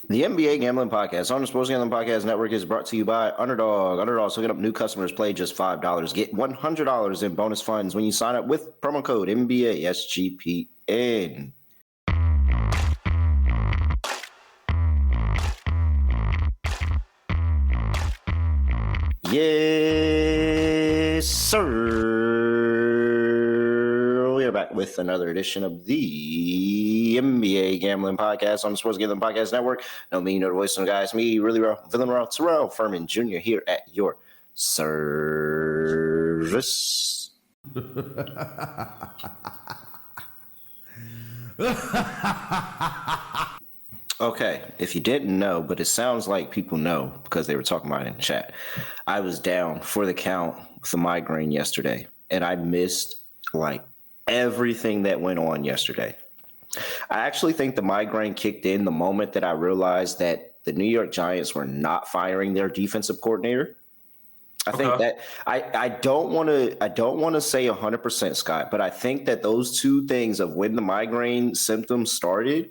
The NBA Gambling Podcast on the Sports Gambling Podcast Network is brought to you by Underdog. Underdog's hooking up new customers. Play just $5. Get $100 in bonus funds when you sign up with promo code NBA SGPN. Yes, sir. We are back with another edition of the NBA Gambling Podcast on the Sports Gambling Podcast Network. No, me, you know the voice of the guys. Me, really well, Villain Raw, Terrell Furman Jr. here at your service. Okay, if you didn't know, but it sounds like people know because they were talking about it in chat. I was down for the count with a migraine yesterday, and I missed like everything that went on yesterday. I actually think the migraine kicked in the moment that I realized that the New York Giants were not firing their defensive coordinator. I think that I don't want to say 100%, Scott, but I think that those two things of when the migraine symptoms started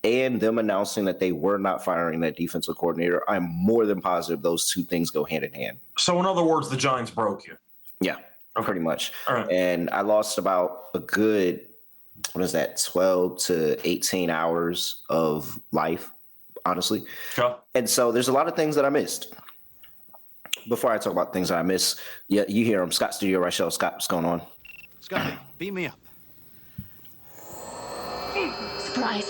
and them announcing that they were not firing that defensive coordinator, I'm more than positive those two things go hand in hand. So in other words, the Giants broke you. Yeah, pretty much. All right. And I lost about a good, 12 to 18 hours of life, honestly. Okay. And so there's a lot of things that I missed. Before I talk about things that I miss, yeah, you hear him, Scott Studio Rachel. Scott, what's going on? Scotty, beat me up. Surprise.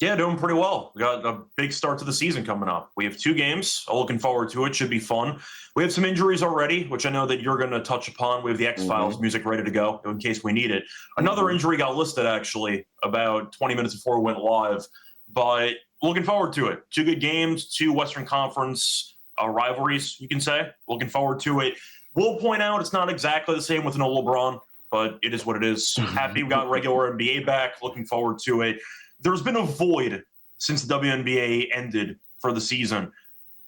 Yeah, doing pretty well. We got a big start to the season coming up. We have 2 games. I'm looking forward to it. Should be fun. We have some injuries already, which I know that you're going to touch upon. We have the X-Files music ready to go in case we need it. Another injury got listed, actually, about 20 minutes before we went live. But looking forward to it. 2 good games, 2 Western Conference rivalries, you can say. Looking forward to it. We'll point out it's not exactly the same with no LeBron, but it is what it is. Happy we got regular NBA back. Looking forward to it. There's been a void since the WNBA ended for the season.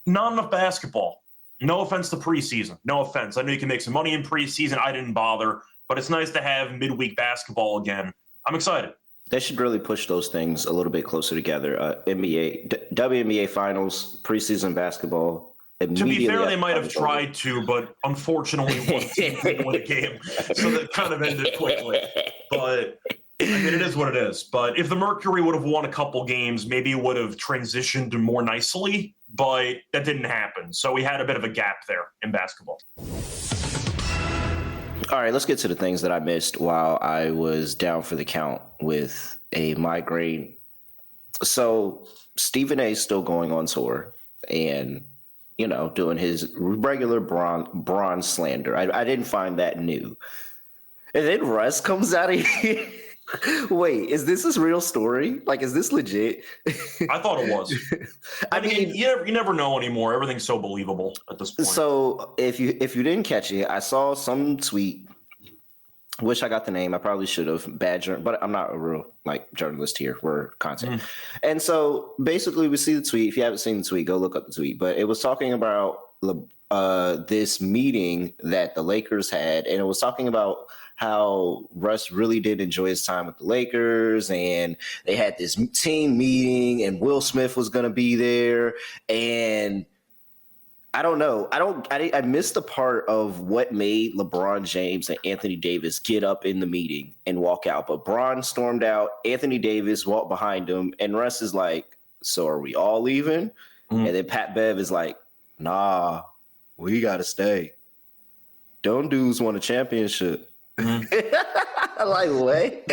Not enough basketball. No offense to preseason. No offense. I know you can make some money in preseason. I didn't bother. But it's nice to have midweek basketball again. I'm excited. They should really push those things a little bit closer together. WNBA Finals, preseason basketball. To be fair, they might have tried to, but unfortunately one team didn't win a game. So that kind of ended quickly. But I mean, it is what it is. But if the Mercury would have won a couple games, maybe it would have transitioned more nicely, but that didn't happen. So we had a bit of a gap there in basketball. All right, let's get to the things that I missed while I was down for the count with a migraine. So Stephen A is still going on tour and, you know, doing his regular Bron slander. I didn't find that new. And then Russ comes out of here. Wait, is this his real story? Like, is this legit? I thought it was. I mean, you never know anymore. Everything's so believable at this point. So if you didn't catch it, I saw some tweet. Wish I got the name. I probably should have. But I'm not a real journalist here. We're content. And so basically, we see the tweet. If you haven't seen the tweet, go look up the tweet. But it was talking about this meeting that the Lakers had, and it was talking about how Russ really did enjoy his time with the Lakers, and they had this team meeting, and Will Smith was going to be there. And I don't know. I missed the part of what made LeBron James and Anthony Davis get up in the meeting and walk out. But Bron stormed out. Anthony Davis walked behind him, and Russ is like, "So are we all leaving?" And then Pat Bev is like, "Nah, we got to stay. Them dudes won a championship." Like, what?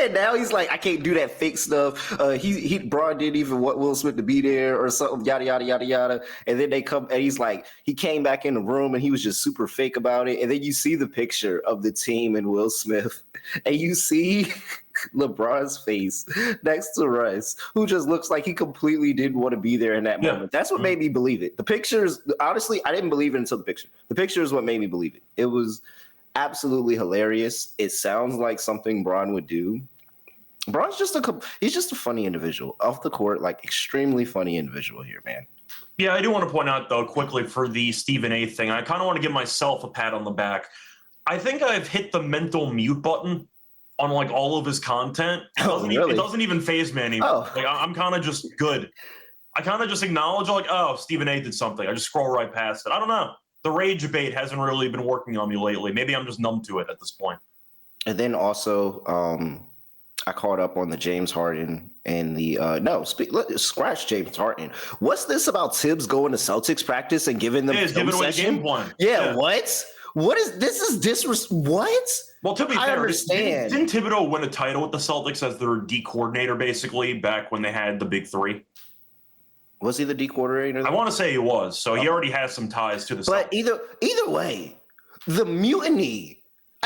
And now he's like, I can't do that fake stuff. Braun didn't even want Will Smith to be there or something, yada, yada, yada, yada. And then they come and he's like, he came back in the room and he was just super fake about it. And then you see the picture of the team and Will Smith, and you see LeBron's face next to Russ, who just looks like he completely didn't want to be there in that moment. That's what made me believe it. The pictures, honestly, I didn't believe it until the picture. The picture is what made me believe it. It was absolutely hilarious. It sounds like something Bron would do. Bron's he's just a funny individual off the court, like extremely funny individual here, man. Yeah, I do want to point out though quickly for the Stephen A thing, I kind of want to give myself a pat on the back. I think I've hit the mental mute button on like all of his content. It doesn't even faze me anymore. Oh. Like I'm kind of just good. I kind of just acknowledge like, oh, Stephen A did something. I just scroll right past it. I don't know. The rage bait hasn't really been working on me lately. Maybe I'm just numb to it at this point. And then also, I caught up on the James Harden and the scratch James Harden. What's this about Tibbs going to Celtics practice and giving them giving away the game plan? Yeah, what? What is this? Is disrespect? What? Well, to be fair, understand. Didn't Thibodeau win a title with the Celtics as their D coordinator, basically, back when they had the big three? Was he the D coordinator? I want to say he was. So he already has some ties to the Celtics. But either way, the mutiny.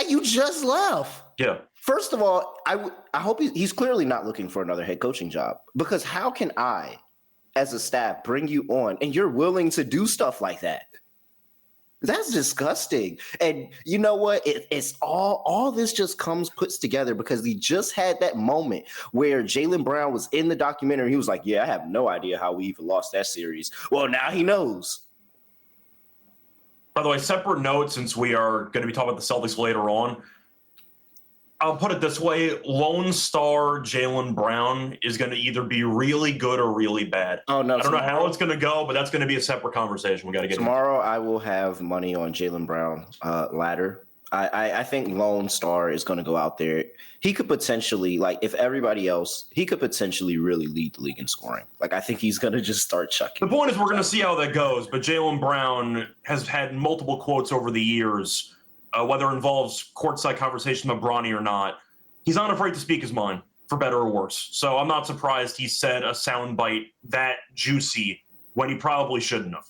You just left. Yeah. First of all, I hope he's clearly not looking for another head coaching job, because how can I, as a staff, bring you on and you're willing to do stuff like that? That's disgusting. And you know what? It's all this just puts together because he just had that moment where Jaylen Brown was in the documentary. He was like, yeah, I have no idea how we even lost that series. Well, now he knows. By the way, separate note, since we are going to be talking about the Celtics later on, I'll put it this way. Lone Star Jaylen Brown is going to either be really good or really bad. Oh, no. I don't know how it's going to go, but that's going to be a separate conversation. We got to get tomorrow. I will have money on Jaylen Brown ladder. I think Lone Star is going to go out there. He could potentially, like, if everybody else, he could potentially really lead the league in scoring. Like, I think he's going to just start chucking. The point is we're going to see how that goes, but Jaylen Brown has had multiple quotes over the years, whether it involves courtside conversation with Bronny or not. He's not afraid to speak his mind, for better or worse. So I'm not surprised he said a soundbite that juicy when he probably shouldn't have.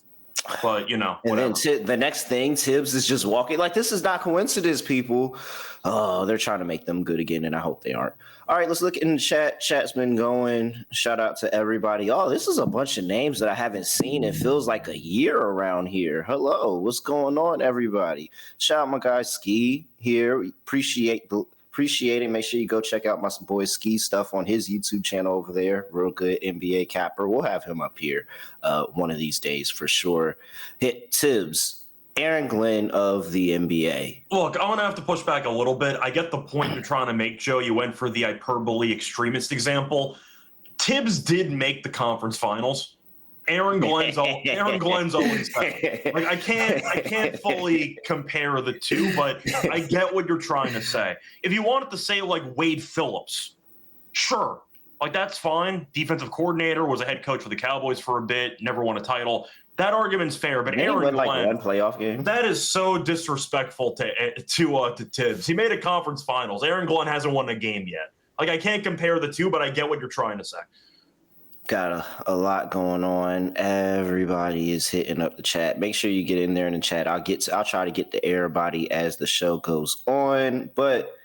But, you know, whatever. And then the next thing, Tibbs is just walking. Like, this is not coincidence, people. Oh, they're trying to make them good again, and I hope they aren't. All right, let's look in the chat. Chat's been going. Shout out to everybody. Oh, this is a bunch of names that I haven't seen. It feels like a year around here. Hello, what's going on, everybody? Shout out my guy Ski here. Appreciate it. Make sure you go check out my boy Ski stuff on his YouTube channel over there. Real good NBA capper. We'll have him up here one of these days for sure. Hit Tibbs. Aaron Glenn of the NBA. Look, I'm going to have to push back a little bit. I get the point you're trying to make, Joe. You went for the hyperbole extremist example. Tibbs did make the conference finals. Aaron Glenn's always better. Like, I can't fully compare the two, but I get what you're trying to say. If you wanted to say like Wade Phillips, sure. Like, that's fine. Defensive coordinator, was a head coach for the Cowboys for a bit, never won a title. That argument's fair, but Aaron Glenn, like one playoff game. That is so disrespectful to Tibbs. He made a conference finals. Aaron Glenn hasn't won a game yet. Like, I can't compare the two, but I get what you're trying to say. Got a lot going on. Everybody is hitting up the chat. Make sure you get in there in the chat. I'll try to get to everybody as the show goes on. But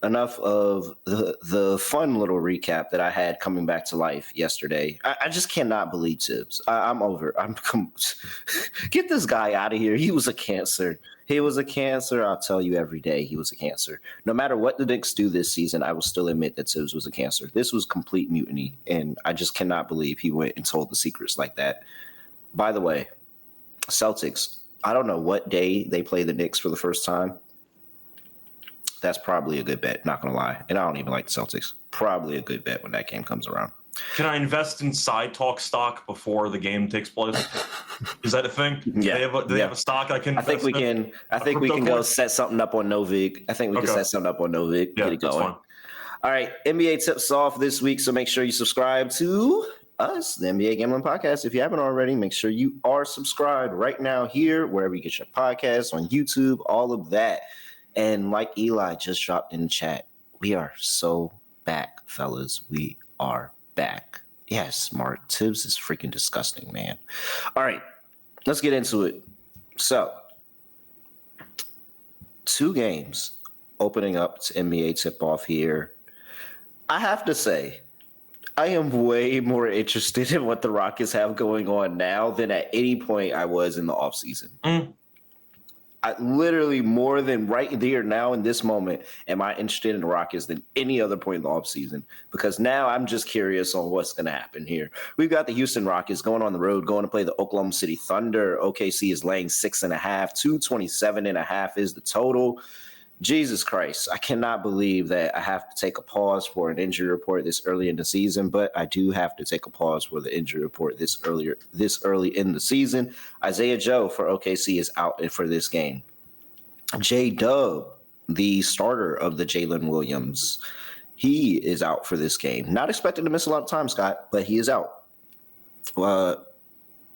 enough of the fun little recap that I had coming back to life yesterday. I just cannot believe Tibbs. I'm over. Get this guy out of here. He was a cancer. He was a cancer. I'll tell you every day he was a cancer. No matter what the Knicks do this season, I will still admit that Tibbs was a cancer. This was complete mutiny, and I just cannot believe he went and told the secrets like that. By the way, Celtics, I don't know what day they play the Knicks for the first time. That's probably a good bet, not going to lie. And I don't even like the Celtics. Probably a good bet when that game comes around. Can I invest in Side Talk stock before the game takes place? Is that a thing? Yeah. Do they have a stock I can invest I think we can go set something up on Novig. I think we can set something up on Novig. Yeah, get it going. Fine. All right. NBA tips off this week. So make sure you subscribe to us, the NBA Gambling Podcast. If you haven't already, make sure you are subscribed right now here, wherever you get your podcasts, on YouTube, all of that. And like Eli just dropped in the chat, we are so back, fellas. We are back. Yes, Mark, Tibbs is freaking disgusting, man. All right, let's get into it. So, 2 games opening up to NBA tip-off here. I have to say, I am way more interested in what the Rockets have going on now than at any point I was in the offseason. I literally, more than right there now in this moment, am I interested in the Rockets than any other point in the offseason, because now I'm just curious on what's going to happen here. We've got the Houston Rockets going on the road, going to play the Oklahoma City Thunder. OKC is laying 6.5, 227.5 is the total. Jesus Christ, I cannot believe that I have to take a pause for an injury report this early in the season, but I do have to take a pause for the injury report this early in the season. Isaiah Joe for OKC is out for this game. J-Dub, the starter of the Jalen Williams, he is out for this game. Not expected to miss a lot of time, Scott, but he is out.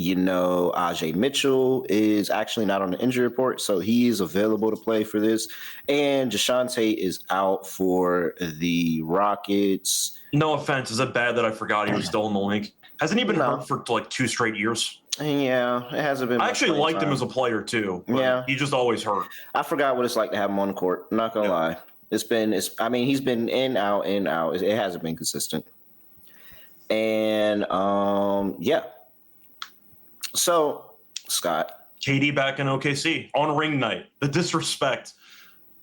Ajay Mitchell is actually not on the injury report, so he is available to play for this. And Deshaun Tate is out for the Rockets. No offense. Is it bad that I forgot he was still in the league? Hasn't he been hurt for like 2 straight years? Yeah, it hasn't been. I actually liked him as a player too. Yeah, he just always hurt. I forgot what it's like to have him on the court. I'm not gonna lie. He's been in, out, in, out. It hasn't been consistent. And So, Scott. KD back in OKC on ring night. The disrespect.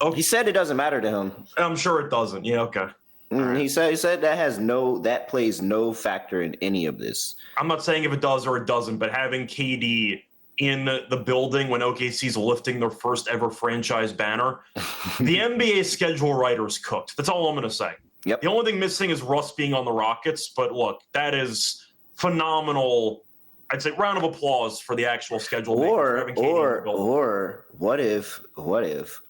Okay. He said it doesn't matter to him. I'm sure it doesn't. Yeah, okay. He said that plays no factor in any of this. I'm not saying if it does or it doesn't, but having KD in the building when OKC's lifting their first ever franchise banner, the NBA schedule writers cooked. That's all I'm going to say. Yep. The only thing missing is Russ being on the Rockets, but look, that is phenomenal. I'd say round of applause for the actual schedule. Or what if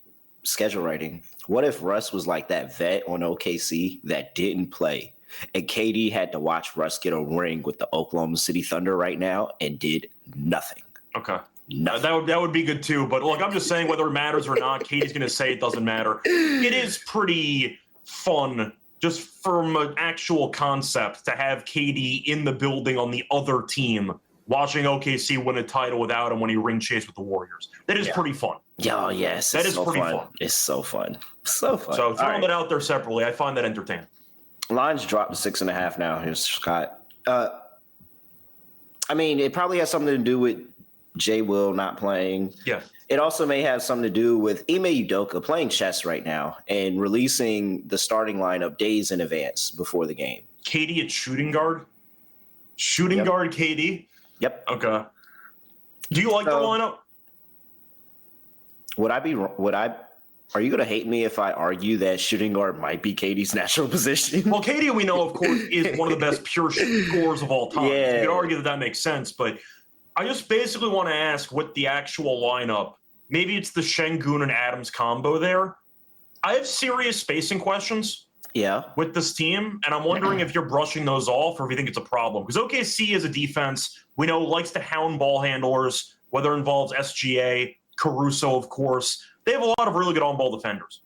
schedule writing? What if Russ was like that vet on OKC that didn't play, and KD had to watch Russ get a ring with the Oklahoma City Thunder right now and did nothing? Okay. Nothing. That would be good too. But look, I'm just saying whether it matters or not, KD's going to say it doesn't matter. It is pretty fun just from an actual concept to have KD in the building on the other team watching OKC win a title without him when he ring chased with the Warriors. That is pretty fun. Oh, yes. That is so pretty fun. It's so fun. So fun. So throwing that out there separately, I find that entertaining. Lines dropped to 6.5 now. Here's Scott. It probably has something to do with Jay Will not playing. Yeah. It also may have something to do with Ime Udoka playing chess right now and releasing the starting lineup days in advance before the game. KD at shooting guard? Shooting guard KD? Yep. Okay. Do you like the lineup? Are you going to hate me if I argue that shooting guard might be KD's natural position? Well, KD, we know, of course, is one of the best pure scorers of all time. Yeah. You could argue that makes sense, but I just basically want to ask what the actual lineup, maybe it's the Şengün and Adams combo there. I have serious spacing questions with this team, and I'm wondering if you're brushing those off or if you think it's a problem. Because OKC as a defense, we know, likes to hound ball handlers, whether it involves SGA, Caruso, of course. They have a lot of really good on-ball defenders.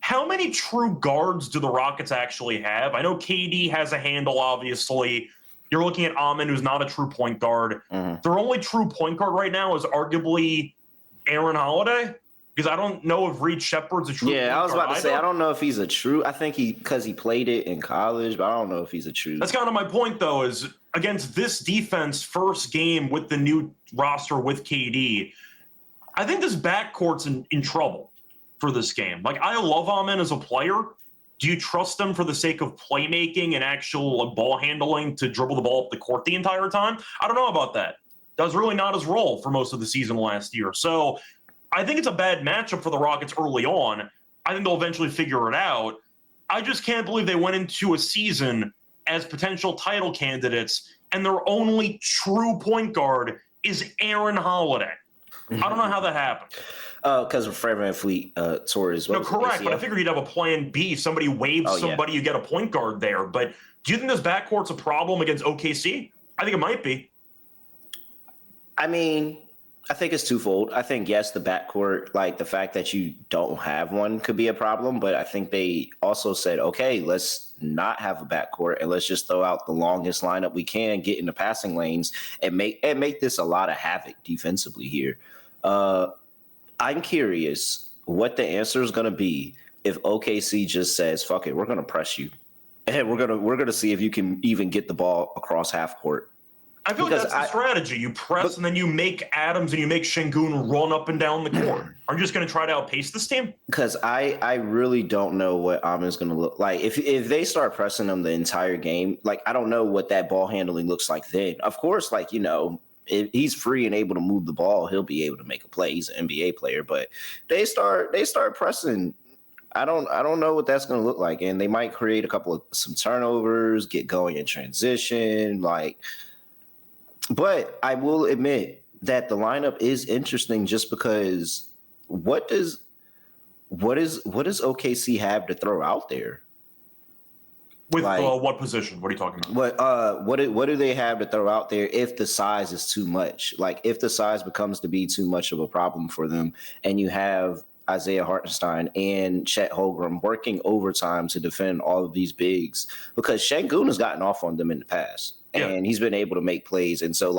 How many true guards do the Rockets actually have? I know KD has a handle, obviously. You're looking at Amen, who's not a true point guard. Mm-hmm. Their only true point guard right now is arguably Aaron Holiday, because I don't know if Reed Shepard's a true point guard. Yeah, I was about to either. say, I don't know if he's a true. I think because he played it in college, but I don't know if he's a true. That's kind of my point, though, is against this defense, first game with the new roster with KD, I think this backcourt's in trouble for this game. Like, I love Amen as a player. Do you trust him for the sake of playmaking and actual ball handling to dribble the ball up the court the entire time? I don't know about that. That was really not his role for most of the season last year. So I think it's a bad matchup for the Rockets early on. I think they'll eventually figure it out. I just can't believe they went into a season as potential title candidates and their only true point guard is Aaron Holiday. I don't know how that happened. Because of Fred VanVleet tore his. No, correct. But I figured you'd have a plan B. Somebody waves somebody, you get a point guard there. But do you think this backcourt's a problem against OKC? I think it might be. I think it's twofold. I think, yes, the backcourt, like the fact that you don't have one could be a problem. But I think they also said, okay, let's not have a backcourt and let's just throw out the longest lineup we can, get in the passing lanes and make this a lot of havoc defensively here. I'm curious what the answer is going to be if OKC just says, fuck it, we're going to press you. And we're going to see if you can even get the ball across half court. I feel like that's the strategy. You press and then you make Adams and you make Şengün run up and down the court. Are you just going to try to outpace this team? Because I really don't know what Amen's going to look like. If they start pressing them the entire game, like I don't know what that ball handling looks like then. Of course, if he's free and able to move the ball, he'll be able to make a play. He's an NBA player, but they start pressing. I don't know what that's going to look like, and they might create some turnovers, get going in transition, But I will admit that the lineup is interesting, just because what does OKC have to throw out there? With what position? What are you talking about? What do they have to throw out there if the size is too much? Like, if the size becomes to be too much of a problem for them, and you have Isaiah Hartenstein and Chet Holmgren working overtime to defend all of these bigs, because Şengün has gotten off on them in the past, and he's been able to make plays. And so,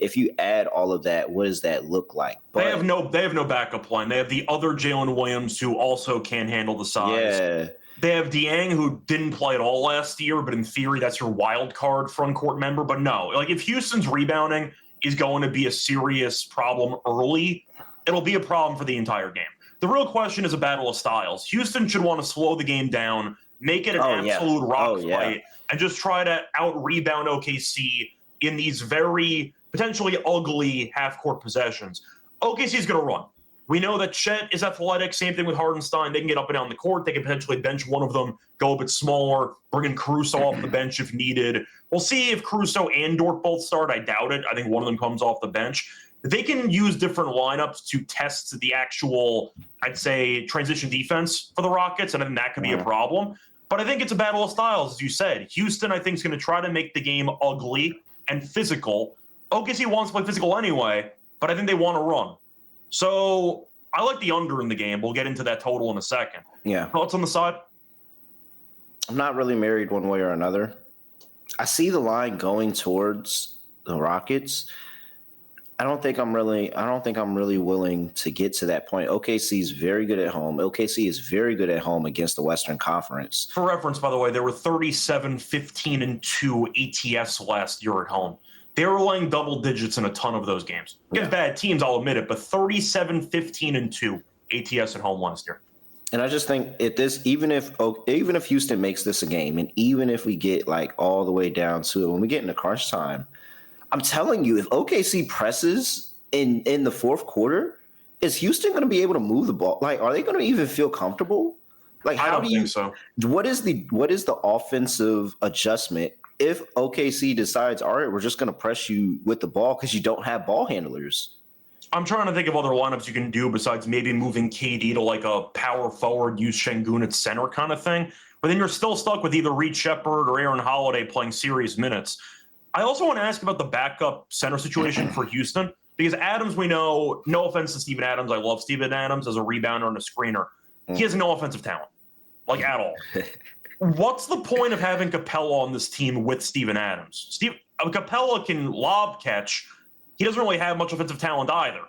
if you add all of that, what does that look like? But they have no backup line. They have the other Jalen Williams, who also can handle the size. Yeah. They have Dieng, who didn't play at all last year, but in theory, that's your wild card front court member. But no, if Houston's rebounding is going to be a serious problem early, it'll be a problem for the entire game. The real question is a battle of styles. Houston should want to slow the game down, make it an absolute rock fight, and just try to out-rebound OKC in these very potentially ugly half-court possessions. OKC is going to run. We know that Chet is athletic. Same thing with Hartenstein. They can get up and down the court. They can potentially bench one of them, go a bit smaller, bring in Caruso off the bench if needed. We'll see if Caruso and Dort both start. I doubt it. I think one of them comes off the bench. They can use different lineups to test the actual, I'd say, transition defense for the Rockets, and I think that could be a problem. But I think it's a battle of styles, as you said. Houston, I think, is going to try to make the game ugly and physical. OKC wants to play physical anyway, but I think they want to run. So I like the under in the game. We'll get into that total in a second. Yeah. Thoughts on the side? I'm not really married one way or another. I see the line going towards the Rockets. I don't think I'm really willing to get to that point. OKC is very good at home. OKC is very good at home against the Western Conference. For reference, by the way, they were 37-15-2 ATS last year at home. They were laying double digits in a ton of those games. Against bad teams, I'll admit it, but 37-15-2 ATS at home last year. And I just think even if Houston makes this a game, and even if we get all the way down to it, when we get into crunch time, I'm telling you, if OKC presses in the fourth quarter, is Houston going to be able to move the ball? Are they going to even feel comfortable? I don't think so. What is the offensive adjustment if OKC decides, all right, we're just going to press you with the ball because you don't have ball handlers? I'm trying to think of other lineups you can do besides maybe moving KD to a power forward, use Şengün at center kind of thing. But then you're still stuck with either Reed Shepherd or Aaron Holiday playing serious minutes. I also want to ask about the backup center situation for Houston, because Adams, we know, no offense to Steven Adams, I love Steven Adams as a rebounder and a screener. He has no offensive talent, at all. What's the point of having Capella on this team with Steven Adams? Capella can lob catch. He doesn't really have much offensive talent either.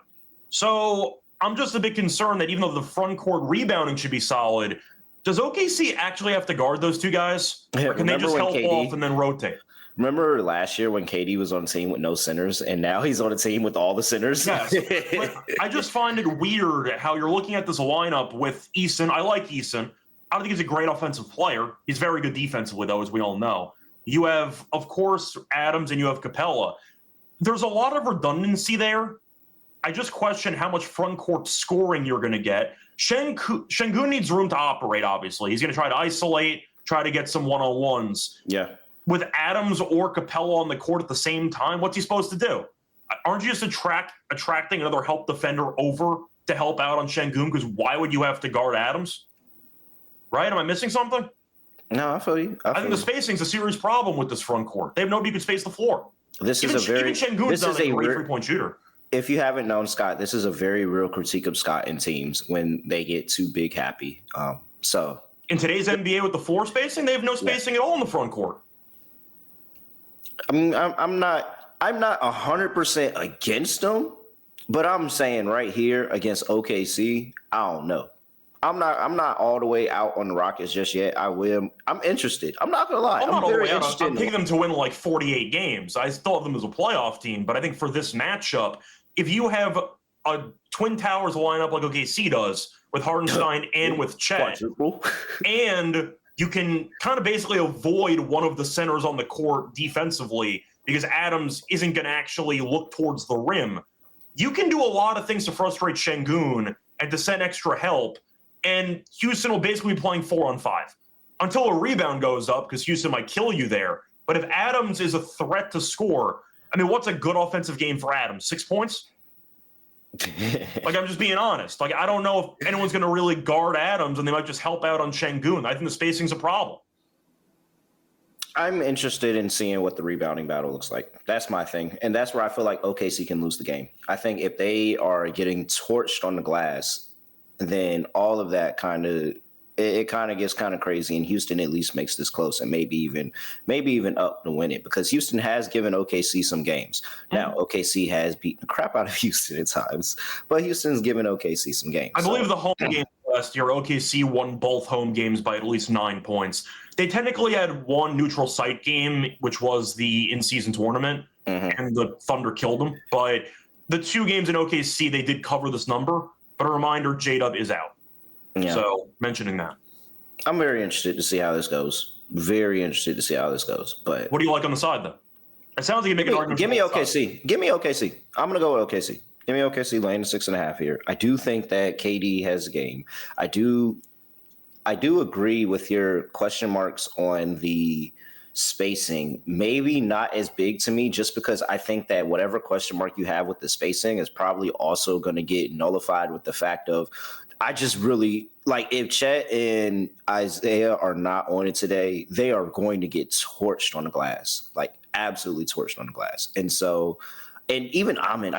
So I'm just a bit concerned that even though the front court rebounding should be solid, does OKC actually have to guard those two guys? Or can they just help off and then rotate? Remember last year when KD was on a team with no centers, and now he's on a team with all the centers? Yes. I just find it weird how you're looking at this lineup with Eason. I like Eason. I don't think he's a great offensive player. He's very good defensively, though, as we all know. You have, of course, Adams, and you have Capella. There's a lot of redundancy there. I just question how much front court scoring you're going to get. Şengün needs room to operate, obviously. He's going to try to isolate, try to get some one-on-ones. Yeah. With Adams or Capella on the court at the same time, what's he supposed to do? Aren't you just attracting another help defender over to help out on Şengün? Because why would you have to guard Adams? Right? Am I missing something? No, I feel you. I think the spacing's a serious problem with this front court. They have nobody who can space the floor. Even Şengün's not a great three-point shooter. If you haven't known Scott, this is a very real critique of Scott and teams when they get too big happy. So in today's NBA with the floor spacing, they have no spacing at all in the front court. I mean, I'm not 100% against them, but I'm saying right here against OKC, I don't know. I'm not all the way out on the Rockets just yet. I'm interested. I'm not gonna lie. I'm very interested. I'm picking them to win 48 games. I still have them as a playoff team, but I think for this matchup, if you have a Twin Towers lineup like OKC does with Hartenstein and with Chet, and you can kind of basically avoid one of the centers on the court defensively, because Adams isn't going to actually look towards the rim. You can do a lot of things to frustrate Şengün and to send extra help, and Houston will basically be playing 4-on-5 until a rebound goes up, because Houston might kill you there. But if Adams is a threat to score, I mean, what's a good offensive game for Adams? 6 points? Like, I'm just being honest. Like, I don't know if anyone's going to really guard Adams, and they might just help out on Şengün. I think the spacing's a problem. I'm interested in seeing what the rebounding battle looks like. That's my thing. And that's where I feel like OKC can lose the game. I think if they are getting torched on the glass, then all of that kind of gets kind of crazy, and Houston at least makes this close and maybe even up to win it, because Houston has given OKC some games. Now, OKC has beaten the crap out of Houston at times, but Houston's given OKC some games. I believe the home game last year, OKC won both home games by at least 9 points. They technically had one neutral site game, which was the in-season tournament, and the Thunder killed them. But the 2 games in OKC, they did cover this number. But a reminder, J-Dub is out. Yeah. So mentioning that. I'm very interested to see how this goes. Very interested to see how this goes. But what do you like on the side, though? It sounds like you make an argument. Give me OKC. Give me OKC. I'm going to go with OKC. Give me OKC laying 6.5 here. I do think that KD has a game. I do agree with your question marks on the spacing. Maybe not as big to me, just because I think that whatever question mark you have with the spacing is probably also going to get nullified with the fact of, I just really like, if Chet and Isaiah are not on it today, they are going to get torched on the glass, like absolutely torched on the glass. And so, and even Amin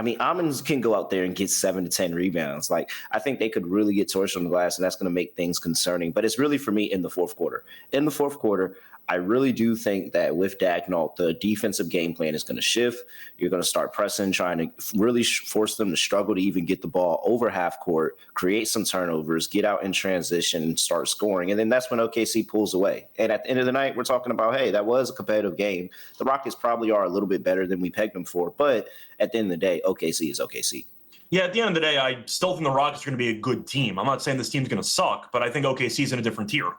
can go out there and get 7 to 10 rebounds. Like, I think they could really get torched on the glass, and that's going to make things concerning. But it's really, for me, in the fourth quarter. In the fourth quarter, I really do think that with Daigneault, the defensive game plan is going to shift. You're going to start pressing, trying to really force them to struggle to even get the ball over half court, create some turnovers, get out in transition, and start scoring. And then that's when OKC pulls away. And at the end of the night, we're talking about, hey, that was a competitive game. The Rockets probably are a little bit better than we pegged them for. But at the end of the day, OKC is OKC. Yeah, at the end of the day, I still think the Rockets are going to be a good team. I'm not saying this team's going to suck, but I think OKC's in a different tier.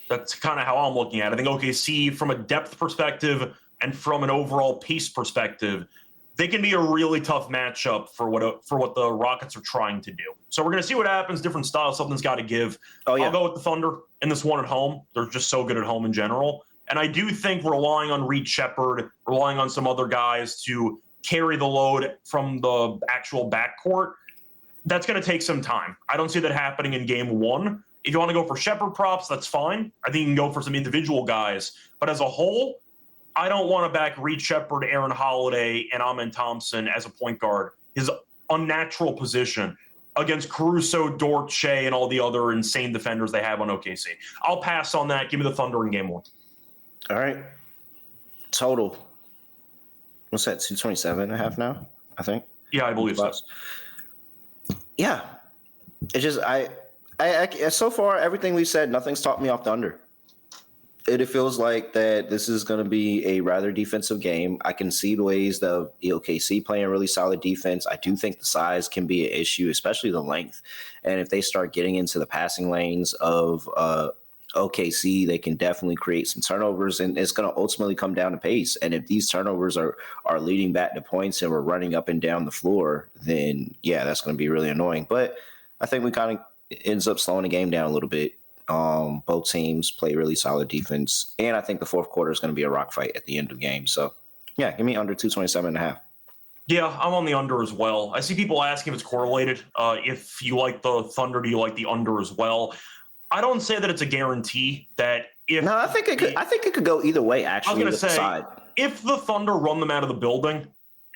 That's kind of how I'm looking at it. I think OKC, from a depth perspective and from an overall pace perspective, they can be a really tough matchup for what the Rockets are trying to do. So we're going to see what happens. Different styles, something's got to give. Oh, yeah. I'll go with the Thunder in this one at home. They're just so good at home in general. And I do think relying on Reed Shepherd, relying on some other guys to carry the load from the actual backcourt, that's going to take some time. I don't see that happening in game one. If you want to go for Shepherd props, that's fine. I think you can go for some individual guys. But as a whole, I don't want to back Reed Shepherd, Aaron Holiday, and Amen Thompson as a point guard, his unnatural position, against Caruso, Dort, Shea, and all the other insane defenders they have on OKC. I'll pass on that. Give me the Thunder in game one. All right. Total. What's that, 227.5 now, I think? Yeah, I believe so. Yeah. It's just, I so far, everything we've said, nothing's taught me off the under. It feels like that this is going to be a rather defensive game. I can see the ways the OKC playing really solid defense. I do think the size can be an issue, especially the length. And if they start getting into the passing lanes of OKC, they can definitely create some turnovers, and it's going to ultimately come down to pace. And if these turnovers are leading back to points and we're running up and down the floor, then yeah, that's going to be really annoying. But I think we kind of ends up slowing the game down a little bit. Both teams play really solid defense, and I think the fourth quarter is going to be a rock fight at the end of the game. So yeah, give me under 227.5. Yeah, I'm on the under as well. I see people asking if it's correlated. If you like the Thunder, do you like the under as well? I don't say that it's a guarantee that if. No, I think it could go either way. Actually, I was going to say, if the Thunder run them out of the building,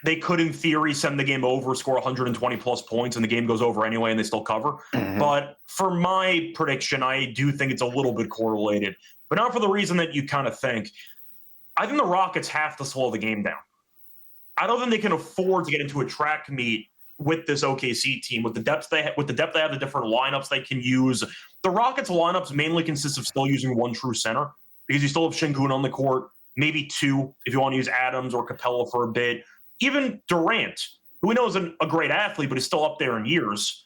they could, in theory, send the game over, score 120 plus points, and the game goes over anyway, and they still cover. Mm-hmm. But for my prediction, I do think it's a little bit correlated, but not for the reason that you kind of think. I think the Rockets have to slow the game down. I don't think they can afford to get into a track meet with this OKC team, with the depth they have, the different lineups they can use. The Rockets lineups mainly consist of still using one true center, because you still have Şengün on the court, maybe two if you want to use Adams or Capella for a bit. Even Durant, who we know is a great athlete, but is still up there in years.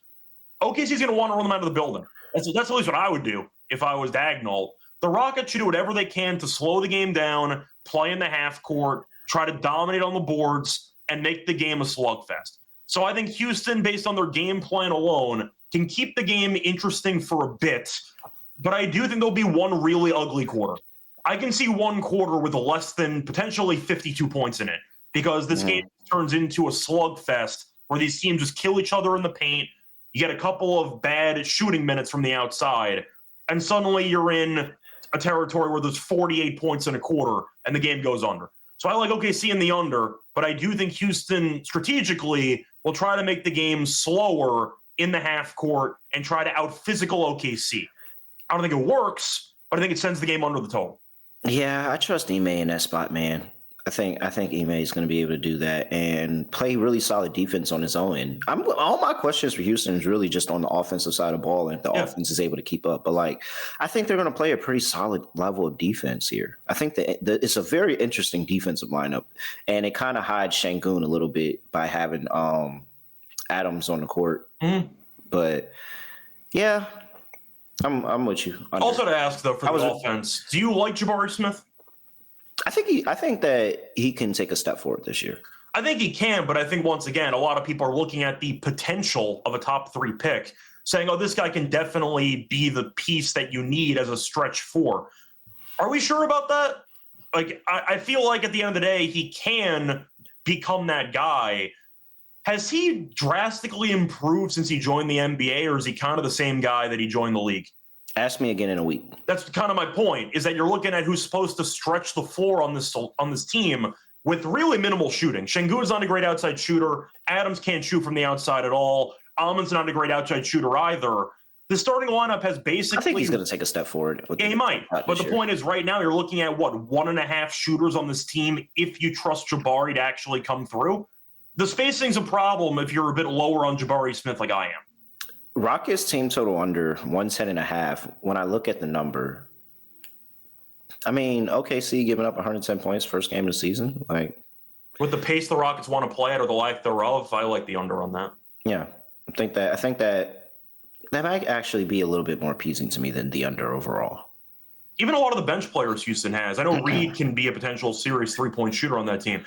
OKC's going to want to run them out of the building. That's at least what I would do if I was Daigneault. The Rockets should do whatever they can to slow the game down, play in the half court, try to dominate on the boards, and make the game a slugfest. So I think Houston, based on their game plan alone, can keep the game interesting for a bit, but I do think there'll be one really ugly quarter. I can see one quarter with less than potentially 52 points in it, because this game turns into a slugfest where these teams just kill each other in the paint. You get a couple of bad shooting minutes from the outside, and suddenly you're in a territory where there's 48 points in a quarter, and the game goes under. So I like OKC in the under, but I do think Houston strategically will try to make the game slower in the half court and try to out-physical OKC. I don't think it works, but I think it sends the game under the total. Yeah, I trust Ime in that spot, man. I think Ime is going to be able to do that and play really solid defense on his own. And all my questions for Houston is really just on the offensive side of the ball and if the offense is able to keep up. But I think they're going to play a pretty solid level of defense here. I think that it's a very interesting defensive lineup, and it kind of hides Şengün a little bit by having Adams on the court. But yeah, I'm with you. Also to ask though, for the offense, do you like Jabari Smith? I think that he can take a step forward this year. I think he can, but I think once again, a lot of people are looking at the potential of a top 3 pick, saying, oh, this guy can definitely be the piece that you need as a stretch 4. Are we sure about that? I feel like at the end of the day, he can become that guy. Has he drastically improved since he joined the NBA, or is he kind of the same guy that he joined the league? Ask me again in a week. That's kind of my point, is that you're looking at who's supposed to stretch the floor on this team with really minimal shooting. Şengün is not a great outside shooter. Adams can't shoot from the outside at all. Almond's not a great outside shooter either. The starting lineup has basically... I think he's going to take a step forward. Yeah, he might. But the point is, right now, you're looking at, 1.5 shooters on this team if you trust Jabari to actually come through. The spacing's a problem if you're a bit lower on Jabari Smith like I am. Rockets team total under 110.5. When I look at the number, I mean, OKC giving up 110 points first game of the season. With the pace the Rockets want to play at or the lack thereof, I like the under on that. Yeah, I think that might actually be a little bit more appeasing to me than the under overall. Even a lot of the bench players Houston has. I know Reed can be a potential serious 3-point shooter on that team.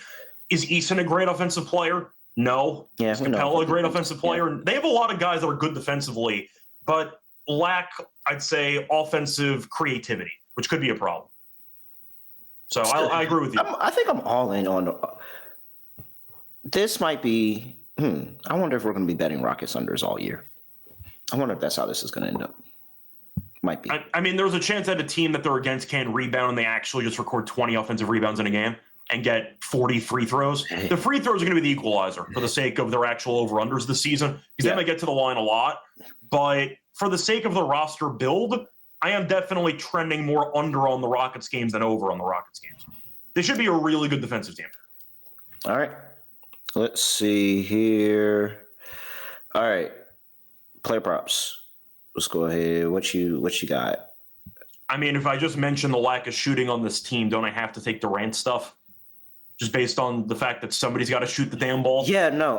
Is Eason a great offensive player? No. Yeah, is Capella a great offensive player? Yeah. They have a lot of guys that are good defensively, but lack, I'd say, offensive creativity, which could be a problem. So I agree with you. I think I'm all in on this. Might be. I wonder if we're going to be betting Rockets unders all year. I wonder if that's how this is going to end up. Might be. I mean, there's a chance that a team that they're against can rebound and they actually just record 20 offensive rebounds in a game and get 40 free throws. The free throws are going to be the equalizer for the sake of their actual over-unders this season, because they might get to the line a lot. But for the sake of the roster build, I am definitely trending more under on the Rockets games than over on the Rockets games. They should be a really good defensive team. All right. Let's see here. All right. Player props. Let's go ahead. What you got? I mean, if I just mention the lack of shooting on this team, don't I have to take Durant stuff? Just based on the fact that somebody's got to shoot the damn ball? Yeah, no.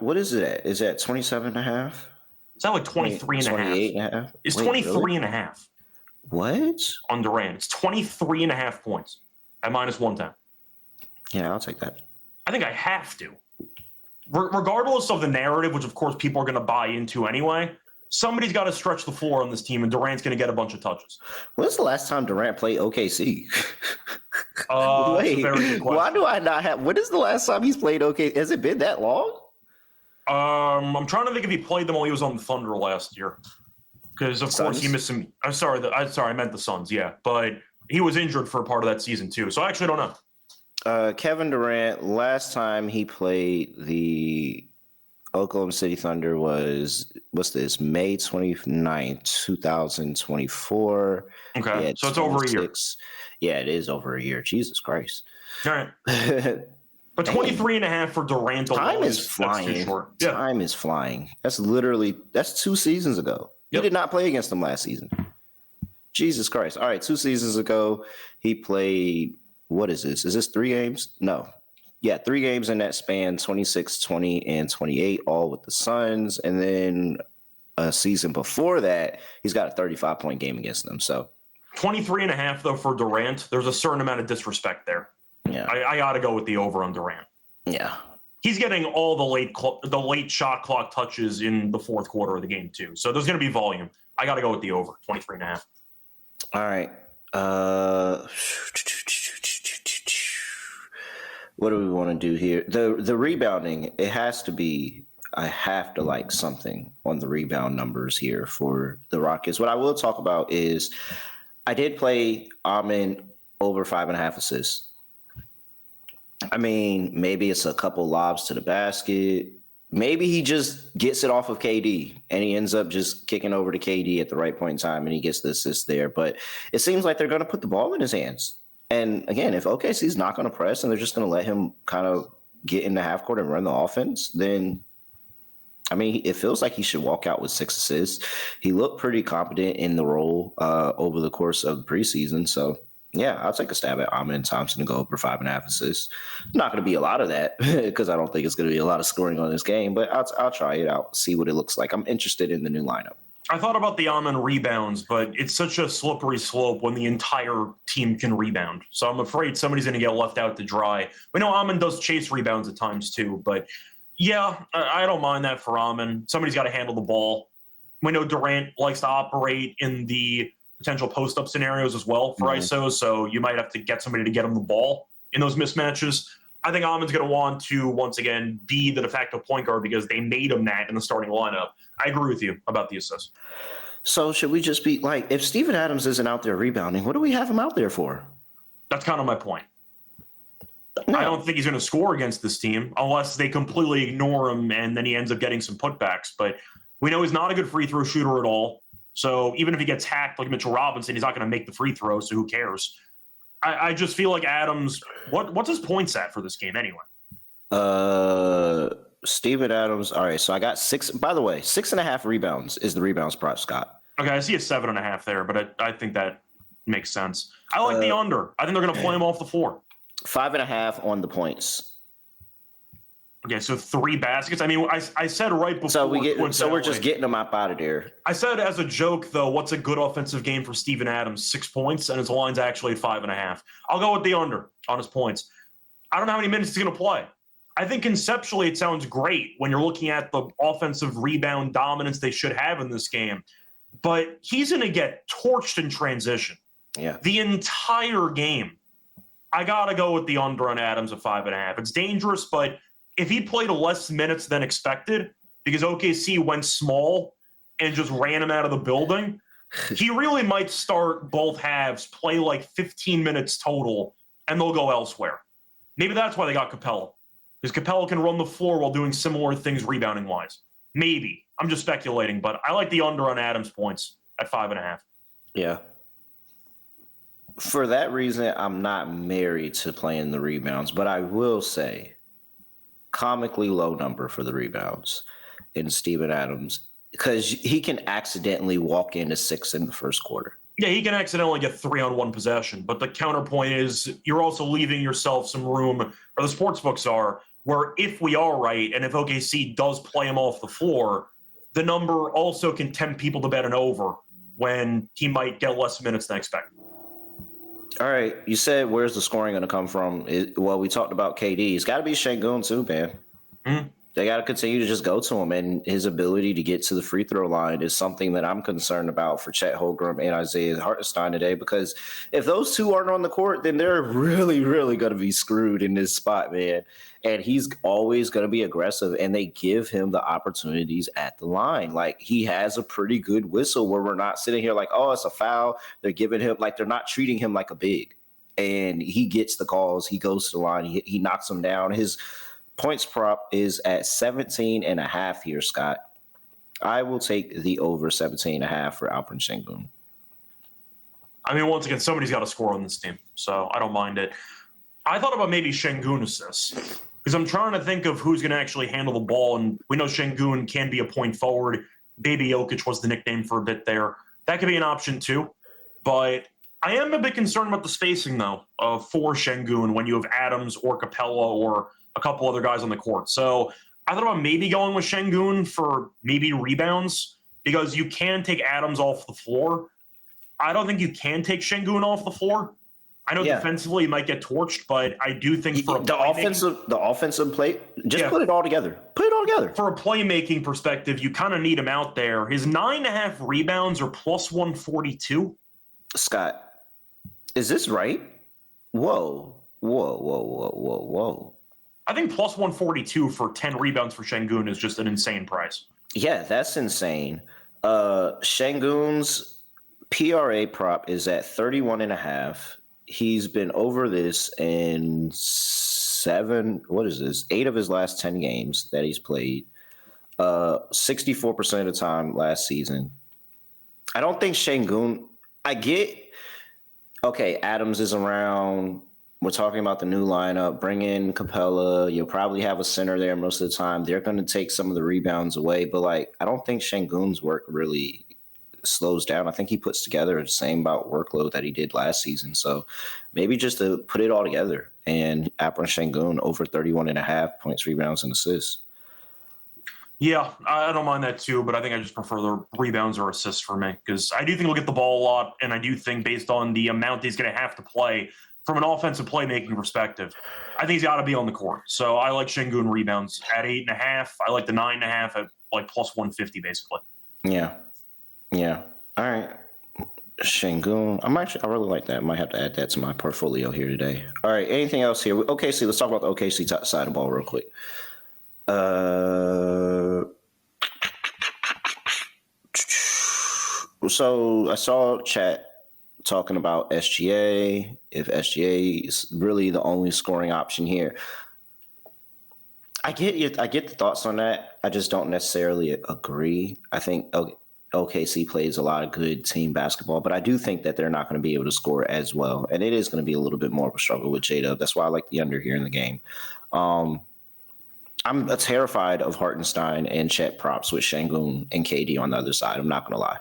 What is it at? Is it at 27.5? Is that like 23 and a half? 28.5? It's 23 and a half. What? On Durant. It's 23 and a half points at minus 110. Yeah, I'll take that. I think I have to. Regardless of the narrative, which of course people are going to buy into anyway, somebody's got to stretch the floor on this team, and Durant's going to get a bunch of touches. When's the last time Durant played OKC? Wait, why do I not have? When is the last time he's played OKC? Has it been that long? I'm trying to think if he played them while he was on the Thunder last year, because of course he missed some. I'm sorry, I meant the Suns. Yeah, but he was injured for a part of that season too, so I actually don't know. Kevin Durant, last time he played the Oklahoma City Thunder was, May 29th, 2024. Okay, so it's over a year. Yeah, it is over a year. Jesus Christ. All right. But 23 and a half for Durant. Time is flying. Yeah. Time is flying. That's 2 seasons ago. He did not play against them last season. Jesus Christ. All right, 2 seasons ago, he played, what is this? Is this 3 games? No. Yeah, 3 games in that span, 26, 20, and 28, all with the Suns. And then a season before that, he's got a 35-point game against them. So 23 and a half, though, for Durant. There's a certain amount of disrespect there. Yeah. I got to go with the over on Durant. Yeah. He's getting all the late shot clock touches in the fourth quarter of the game too. So there's going to be volume. I got to go with the over 23.5. All right. What do we want to do here? The rebounding, it has to be. I have to like something on the rebound numbers here for the Rockets. What I will talk about is I did play Amen over 5.5 assists. I mean, maybe it's a couple lobs to the basket. Maybe he just gets it off of KD and he ends up just kicking over to KD at the right point in time and he gets the assist there. But it seems like they're going to put the ball in his hands. And again, if OKC's not going to press and they're just going to let him kind of get in the half court and run the offense, then, I mean, it feels like he should walk out with 6 assists. He looked pretty competent in the role over the course of the preseason. So, yeah, I'll take a stab at Amen Thompson and go over 5.5 assists. Not going to be a lot of that because I don't think it's going to be a lot of scoring on this game, but I'll try it out, see what it looks like. I'm interested in the new lineup. I thought about the Amen rebounds, but it's such a slippery slope when the entire team can rebound. So I'm afraid somebody's going to get left out to dry. We know Amen does chase rebounds at times too, but yeah, I don't mind that for Amen. Somebody's got to handle the ball. We know Durant likes to operate in the potential post-up scenarios as well for ISO, so you might have to get somebody to get him the ball in those mismatches. I think Amen's going to want to, once again, be the de facto point guard because they made him that in the starting lineup. I agree with you about the assist. So should we just be like, if Steven Adams isn't out there rebounding, what do we have him out there for? That's kind of my point. No. I don't think he's going to score against this team unless they completely ignore him and then he ends up getting some putbacks. But we know he's not a good free throw shooter at all. So even if he gets hacked like Mitchell Robinson, he's not going to make the free throw, so who cares? I just feel like Adams, what's his points at for this game anyway? Steven Adams, all right, so I got 6. By the way, 6.5 rebounds is the rebounds prop, Scott. Okay, I see a 7.5 there, but I think that makes sense. I like the under. I think they're going to play him off the floor. 5.5 on the points. Okay, so 3 baskets. I mean, I said right before. So we're just getting them up out of there. I said as a joke though, what's a good offensive game for Steven Adams? 6 points, and his line's actually at 5.5. I'll go with the under on his points. I don't know how many minutes he's going to play. I think conceptually it sounds great when you're looking at the offensive rebound dominance they should have in this game, but he's going to get torched in transition. Yeah, the entire game. I got to go with the under on Adams at 5.5. It's dangerous, but if he played less minutes than expected because OKC went small and just ran him out of the building, he really might start both halves, play like 15 minutes total, and they'll go elsewhere. Maybe that's why they got Capella, because Capella can run the floor while doing similar things rebounding-wise. Maybe. I'm just speculating, but I like the under on Adams' points at 5.5. Yeah. For that reason, I'm not married to playing the rebounds, but I will say comically low number for the rebounds in Steven Adams because he can accidentally walk into 6 in the first quarter. Yeah, he can accidentally get 3 on one possession, but the counterpoint is you're also leaving yourself some room, or the sports books are, where if we are right and if OKC does play him off the floor, the number also can tempt people to bet an over when he might get less minutes than expected. All right, you said where's the scoring going to come from? Well, we talked about KD. It's got to be Şengün too, man. Mm-hmm. They got to continue to just go to him, and his ability to get to the free throw line is something that I'm concerned about for Chet Holmgren and Isaiah Hartenstein today, because if those two aren't on the court, then they're really, really going to be screwed in this spot, man. And he's always going to be aggressive, and they give him the opportunities at the line. Like, he has a pretty good whistle where we're not sitting here like, oh, it's a foul. They're giving him, like, they're not treating him like a big. And he gets the calls. He goes to the line. He knocks them down. His points prop is at 17.5 here, Scott. I will take the over 17.5 for Alperen Şengün. I mean, once again, somebody's got to score on this team, so I don't mind it. I thought about maybe Şengün assists because I'm trying to think of who's going to actually handle the ball, and we know Şengün can be a point forward. Baby Jokic was the nickname for a bit there. That could be an option too, but I am a bit concerned about the spacing, though, for Şengün when you have Adams or Capella or a couple other guys on the court. So I thought about maybe going with Şengün for maybe rebounds because you can take Adams off the floor. I don't think you can take Şengün off the floor. I know defensively he might get torched, but I do think for the offensive play, just put it all together. Put it all together. For a playmaking perspective, you kind of need him out there. His 9.5 rebounds are plus 142. Scott, is this right? Whoa. I think plus 142 for 10 rebounds for Şengün is just an insane price. Yeah, that's insane. Şengün's PRA prop is at 31.5. He's been over this in 8 of his last 10 games that he's played. 64% of the time last season. I don't think Şengün, Adams is around. We're talking about the new lineup. Bring in Capella. You'll probably have a center there most of the time. They're going to take some of the rebounds away. But, I don't think Şengün's work really slows down. I think he puts together the same about workload that he did last season. So maybe just to put it all together and Alperen Şengün over 31.5 points, rebounds, and assists. Yeah, I don't mind that too, but I think I just prefer the rebounds or assists for me because I do think he'll get the ball a lot, and I do think based on the amount he's going to have to play from an offensive playmaking perspective, I think he's got to be on the court. So I like Şengün rebounds at 8.5. I like the 9.5 at plus 150 basically. Yeah. All right. Şengün. I really like that. I might have to add that to my portfolio here today. All right. Anything else here? OKC. Let's talk about the OKC side of the ball real quick. So I saw chat talking about SGA. If SGA is really the only scoring option here, I get the thoughts on that. I just don't necessarily agree. I think OKC plays a lot of good team basketball, but I do think that they're not going to be able to score as well, and it is going to be a little bit more of a struggle with J-Dub. That's why I like the under here in the game. I'm terrified of Hartenstein and Chet props with Şengün and KD on the other side. I'm not going to lie.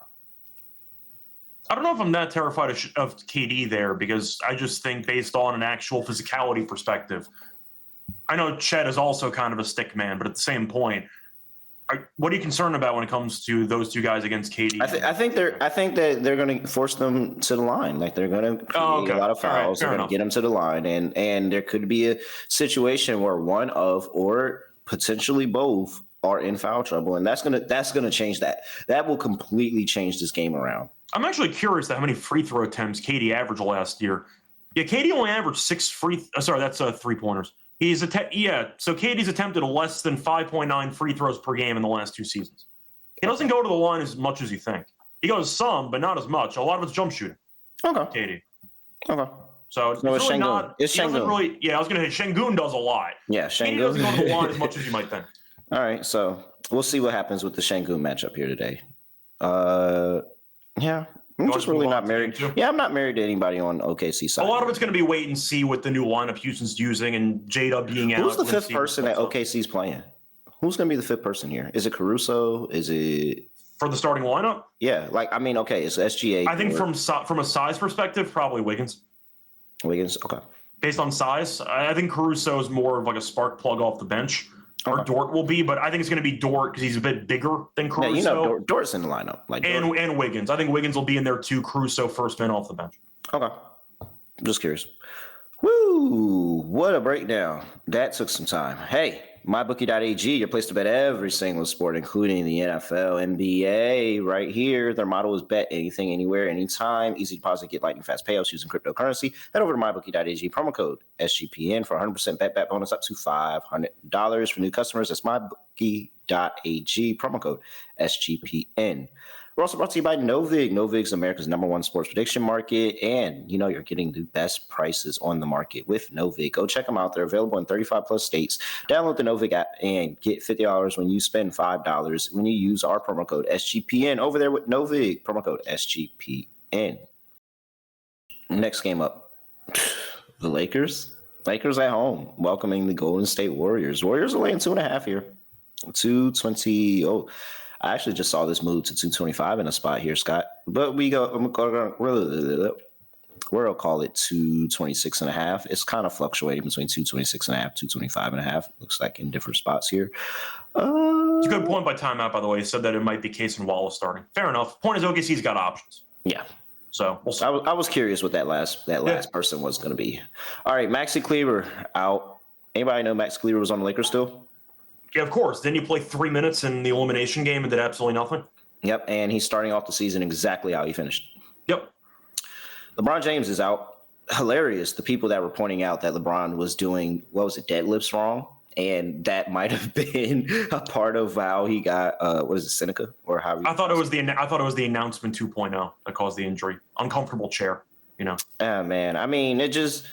I don't know if I'm that terrified of KD there because I just think based on an actual physicality perspective, I know Chet is also kind of a stick man, but at the same point, what are you concerned about when it comes to those two guys against KD? I think that they're going to force them to the line. They're going to create a lot of fouls. They're going to get them to the line, and there could be a situation where one of or potentially both are in foul trouble, and that's gonna change that. That will completely change this game around. I'm actually curious how many free throw attempts KD averaged last year. Yeah, KD only averaged 6 that's 3-pointers. So KD's attempted less than 5.9 free throws per game in the last 2 seasons. He doesn't go to the line as much as you think. He goes some, but not as much. A lot of it's jump shooting. Okay. KD. Okay. So it's really Şengün. not. It's Şengün. I was going to say Şengün does a lot. Yeah, Şengün Şengün doesn't go to the line as much as you might think. All right, so we'll see what happens with the Şengün matchup here today. Yeah, I'm just really not married. Yeah, I'm not married to anybody on OKC side. A lot of it's going to be wait and see what the new lineup Houston's using and J-Dub being out. Who's the fifth person that OKC's playing? Who's going to be the fifth person here? Is it Caruso? Is it for the starting lineup? Yeah, it's SGA. I think from a size perspective, probably Wiggins. Wiggins, okay. Based on size, I think Caruso is more of a spark plug off the bench. Or Dort will be, but I think it's going to be Dort because he's a bit bigger than Caruso. Yeah, Dort's in the lineup. And Wiggins. I think Wiggins will be in there too. Caruso first man off the bench. Okay. Just curious. Woo! What a breakdown. That took some time. Hey, MyBookie.ag, your place to bet every single sport, including the NFL, NBA, right here. Their motto is bet anything, anywhere, anytime. Easy deposit, get lightning fast payouts using cryptocurrency. Head over to MyBookie.ag, promo code SGPN for 100% bet bonus up to $500 for new customers. That's MyBookie.ag, promo code SGPN. We're also brought to you by Novig. Novig's America's #1 sports prediction market, and you're getting the best prices on the market with Novig. Go check them out. They're available in 35 plus states. Download the Novig app and get $50 when you spend $5 when you use our promo code SGPN over there with Novig. Promo code SGPN. Next game up, the Lakers. Lakers at home, welcoming the Golden State Warriors. Warriors are laying 2.5 here. 220. Oh, I actually just saw this move to 225 in a spot here, Scott. But we'll call it 226.5. It's kind of fluctuating between 226.5, 225.5. Looks like in different spots here. It's a good point by timeout, by the way. He said that it might be Case and Wallace starting. Fair enough. Point is OKC's got options. Yeah. So we'll see. I was curious what that last person was going to be. All right, Maxi Kleber out. Anybody know Max Kleber was on the Lakers still? Yeah, of course. Didn't he play 3 minutes in the elimination game and did absolutely nothing? Yep, and he's starting off the season exactly how he finished. Yep. LeBron James is out. Hilarious. The people that were pointing out that LeBron was doing, deadlifts wrong. And that might have been a part of how he got, Seneca? Or how I thought it was the announcement 2.0 that caused the injury. Uncomfortable chair, Oh, man. I mean, it just...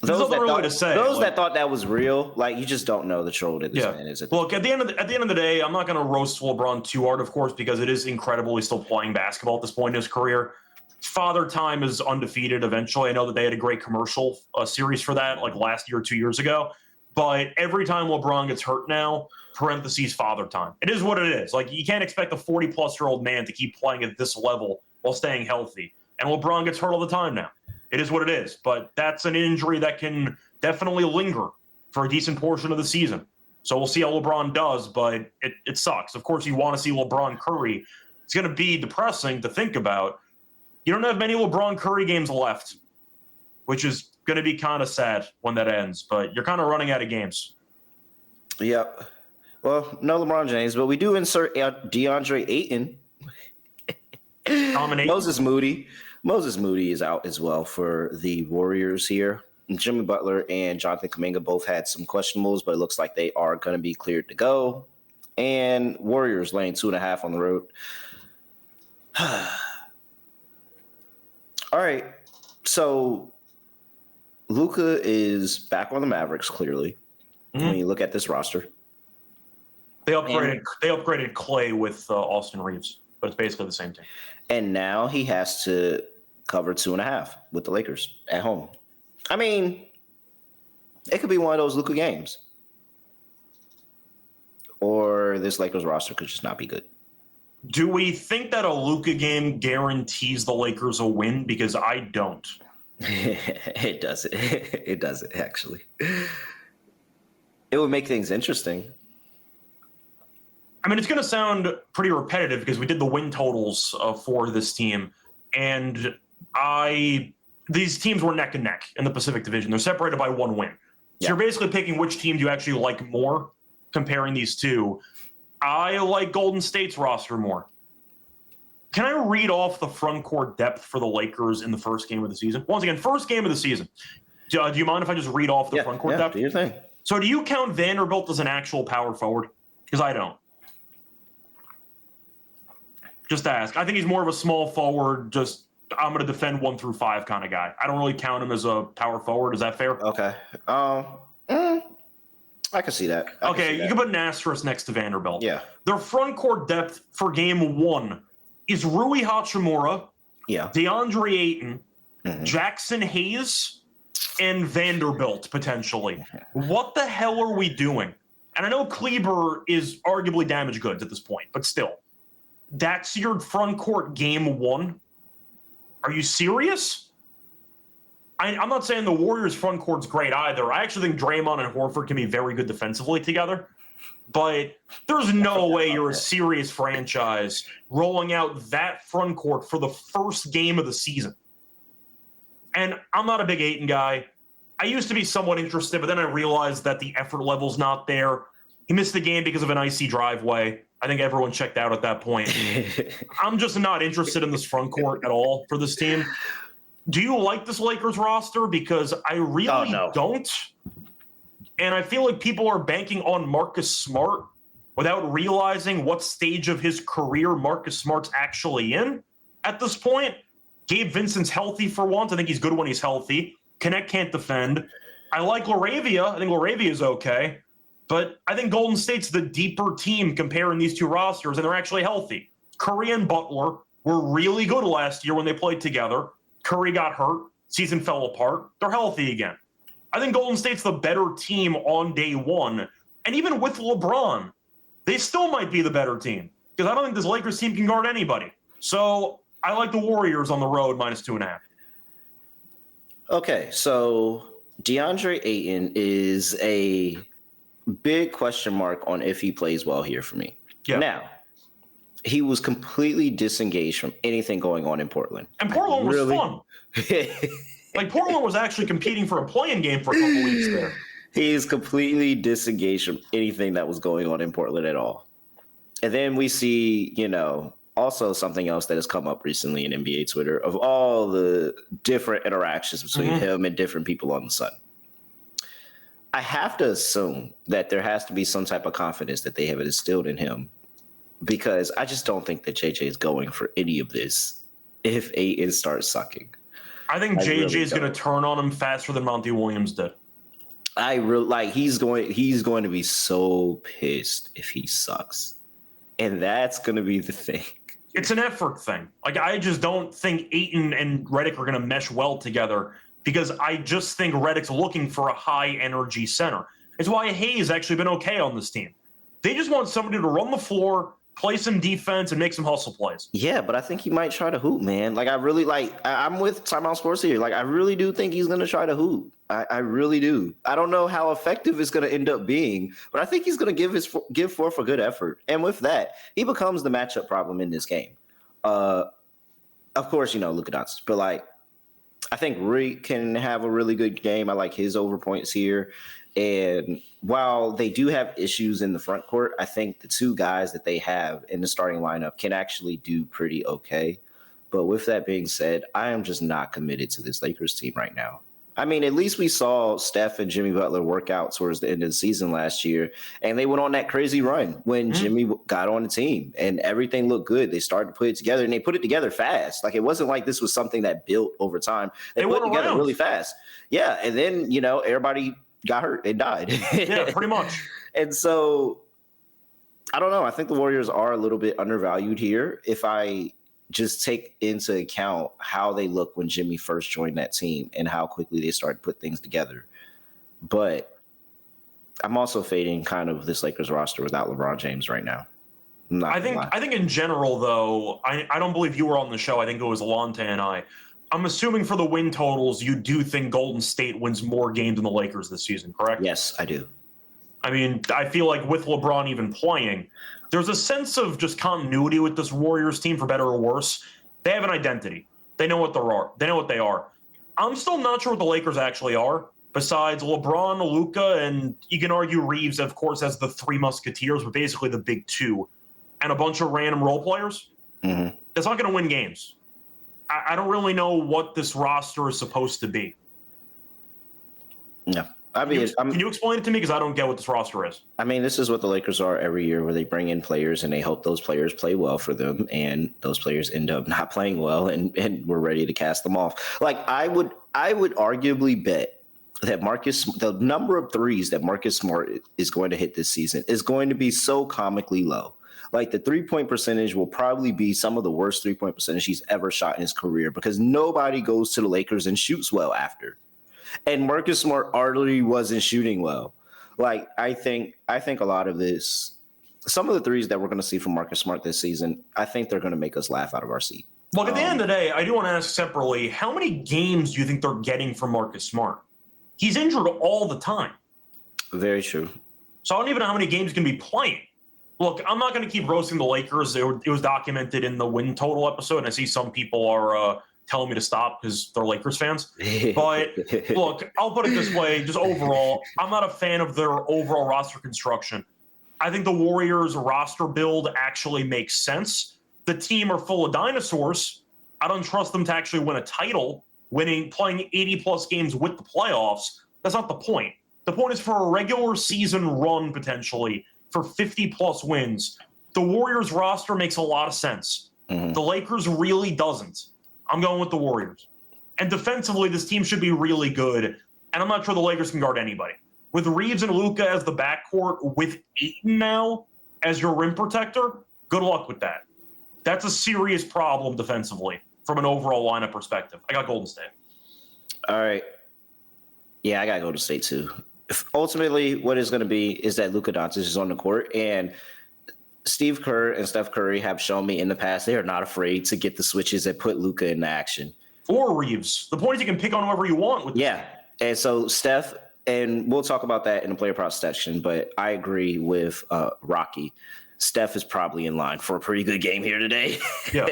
There's nothing really to say. That thought that was real, you just don't know the troll that this man is. Look, at the end of the day, I'm not going to roast LeBron too hard, of course, because it is incredible he's still playing basketball at this point in his career. Father Time is undefeated eventually. I know that they had a great commercial series for that last year or 2 years ago. But every time LeBron gets hurt now, parentheses Father Time. It is what it is. You can't expect a 40-plus-year-old man to keep playing at this level while staying healthy. And LeBron gets hurt all the time now. It is what it is. But that's an injury that can definitely linger for a decent portion of the season. So we'll see how LeBron does, but it sucks. Of course, you want to see LeBron Curry. It's going to be depressing to think about. You don't have many LeBron Curry games left, which is going to be kind of sad when that ends. But you're kind of running out of games. Yep. Well, no LeBron James, but we do insert DeAndre Ayton. Moses Moody is out as well for the Warriors here. Jimmy Butler and Jonathan Kuminga both had some questionables, but it looks like they are going to be cleared to go. And Warriors laying 2.5 on the road. All right. So Luka is back on the Mavericks, clearly, when you look at this roster. They upgraded Clay with Austin Reeves, but it's basically the same team. And now he has to cover 2.5 with the Lakers at home. I mean, it could be one of those Luka games. Or this Lakers roster could just not be good. Do we think that a Luka game guarantees the Lakers a win? Because I don't. It doesn't. It doesn't, actually. It would make things interesting. I mean, it's going to sound pretty repetitive because we did the win totals for this team. And these teams were neck and neck in the Pacific Division. They're separated by 1 win. So you're basically picking which team do you actually like more comparing these two. I like Golden State's roster more. Can I read off the front court depth for the Lakers in the first game of the season? Once again, first game of the season. Do you mind if I just read off the front court depth? Do your thing. So do you count Vanderbilt as an actual power forward? Because I don't. Just to ask. I think he's more of a small forward, just I'm going to defend 1 through 5 kind of guy. I don't really count him as a power forward. Is that fair? Okay. I can see that. You can put an asterisk next to Vanderbilt. Yeah. Their front court depth for game 1 is Rui Hachimura, DeAndre Ayton, Jackson Hayes, and Vanderbilt, potentially. What the hell are we doing? And I know Kleber is arguably damaged goods at this point, but still. That's your front court game 1? Are you serious? I'm not saying the Warriors' front court's great either. I actually think Draymond and Horford can be very good defensively together. But there's no way you're a serious franchise rolling out that front court for the first game of the season. And I'm not a big Ayton guy. I used to be somewhat interested, but then I realized that the effort level's not there. He missed the game because of an icy driveway. I think everyone checked out at that point. I'm just not interested in this front court at all for this team. Do you like this Lakers roster? Because I really don't. And I feel like people are banking on Marcus Smart without realizing what stage of his career Marcus Smart's actually in at this point. Gabe Vincent's healthy for once. I think he's good when he's healthy. Connect can't defend. I like Laravia. I think Laravia is okay. But I think Golden State's the deeper team comparing these two rosters, and they're actually healthy. Curry and Butler were really good last year when they played together. Curry got hurt. Season fell apart. They're healthy again. I think Golden State's the better team on day 1. And even with LeBron, they still might be the better team because I don't think this Lakers team can guard anybody. So I like the Warriors on the road -2.5. Okay, so DeAndre Ayton is a big question mark on if he plays well here for me. Yeah. Now, he was completely disengaged from anything going on in Portland. And Portland was fun. Like, Portland was actually competing for a play-in game for a couple weeks there. He's completely disengaged from anything that was going on in Portland at all. And then we see, also something else that has come up recently in NBA Twitter of all the different interactions between him and different people on the Sun. I have to assume that there has to be some type of confidence that they have instilled in him, because I just don't think that JJ is going for any of this if Ayton starts sucking. I think JJ is going to turn on him faster than Monty Williams did. He's going to be so pissed if he sucks. And that's going to be the thing. It's an effort thing. Like, I just don't think Ayton and Redick are going to mesh well together, because I just think Redick's looking for a high-energy center. It's why Hayes actually been okay on this team. They just want somebody to run the floor, play some defense, and make some hustle plays. Yeah, but I think he might try to hoop, man. I'm with Timeout Sports here. I really do think he's going to try to hoop. I really do. I don't know how effective it's going to end up being, but I think he's going to give forth a good effort. And with that, he becomes the matchup problem in this game. Of course, Luka Doncic, but I think Rick can have a really good game. I like his over points here. And while they do have issues in the front court, I think the two guys that they have in the starting lineup can actually do pretty okay. But with that being said, I am just not committed to this Lakers team right now. I mean, at least we saw Steph and Jimmy Butler work out towards the end of the season last year, and they went on that crazy run when Jimmy got on the team, and everything looked good. They started to put it together, and they put it together fast. It wasn't like this was something that built over time. They put it together really fast. Yeah, and then, everybody got hurt and died. Yeah, pretty much. And so, I don't know. I think the Warriors are a little bit undervalued here. If I just take into account how they look when Jimmy first joined that team and how quickly they started to put things together. But I'm also fading kind of this Lakers roster without LeBron James right now. I think in general, though, I don't believe you were on the show. I think it was Alonte and I. I'm assuming for the win totals, you do think Golden State wins more games than the Lakers this season, correct? Yes, I do. I mean, I feel like with LeBron even playing, there's a sense of just continuity with this Warriors team, for better or worse. They have an identity. They know what they are. I'm still not sure what the Lakers actually are, besides LeBron, Luka, and you can argue Reeves, of course, as the three musketeers, but basically the big two, and a bunch of random role players. Mm-hmm. That's not going to win games. I don't really know what this roster is supposed to be. No. Can you explain it to me? Because I don't get what this roster is. I mean, this is what the Lakers are every year, where they bring in players and they hope those players play well for them, and those players end up not playing well, and we're ready to cast them off. I would arguably bet that the number of threes that Marcus Smart is going to hit this season is going to be so comically low. The 3-point percentage will probably be some of the worst 3-point percentage he's ever shot in his career, because nobody goes to the Lakers and shoots well after. And Marcus Smart already wasn't shooting well. I think a lot of this, some of the threes that we're going to see from Marcus Smart this season, I think they're going to make us laugh out of our seat. Look, at the end of the day, I do want to ask separately, how many games do you think they're getting from Marcus Smart? He's injured all the time. Very true. So I don't even know how many games he's going to be playing. Look, I'm not going to keep roasting the Lakers. It was documented in the win total episode, and I see some people are telling me to stop because they're Lakers fans. But look, I'll put it this way, just overall, I'm not a fan of their overall roster construction. I think the Warriors roster build actually makes sense. The team are full of dinosaurs. I don't trust them to actually win a title, playing 80-plus games with the playoffs. That's not the point. The point is for a regular season run, potentially, for 50-plus wins. The Warriors roster makes a lot of sense. Mm-hmm. The Lakers really doesn't. I'm going with the Warriors. And defensively, this team should be really good. And I'm not sure the Lakers can guard anybody. With Reeves and Luka as the backcourt, with Ayton now as your rim protector, good luck with that. That's a serious problem defensively from an overall lineup perspective. I got Golden State. All right. Yeah, I got Golden State too. Ultimately, what it's going to be is that Luka Doncic is on the court, and Steve Kerr and Steph Curry have shown me in the past they are not afraid to get the switches and put Luka into action. Or Reeves. The point is you can pick on whoever you want with this team. And so Steph, and we'll talk about that in the player prop section, but I agree with Rocky. Steph is probably in line for a pretty good game here today. Yeah.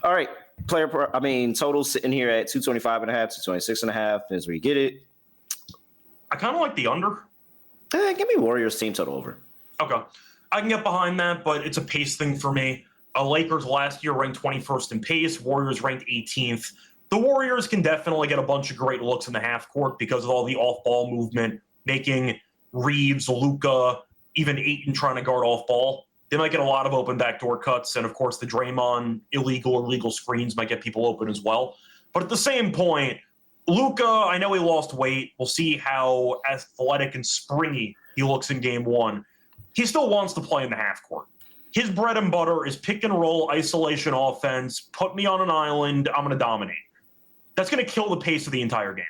All right. Total sitting here at 225.5, 226.5 is where you get it. I kind of like the under. Give me Warriors team total over. Okay. I can get behind that, but it's a pace thing for me. Lakers last year ranked 21st in pace. Warriors ranked 18th. The Warriors can definitely get a bunch of great looks in the half court because of all the off-ball movement, making Reeves, Luka, even Ayton trying to guard off-ball. They might get a lot of open backdoor cuts, and of course the Draymond illegal or legal screens might get people open as well. But at the same point, Luka, I know he lost weight. We'll see how athletic and springy he looks in game one. He still wants to play in the half court. His bread and butter is pick and roll, isolation offense, put me on an island, I'm going to dominate. That's going to kill the pace of the entire game.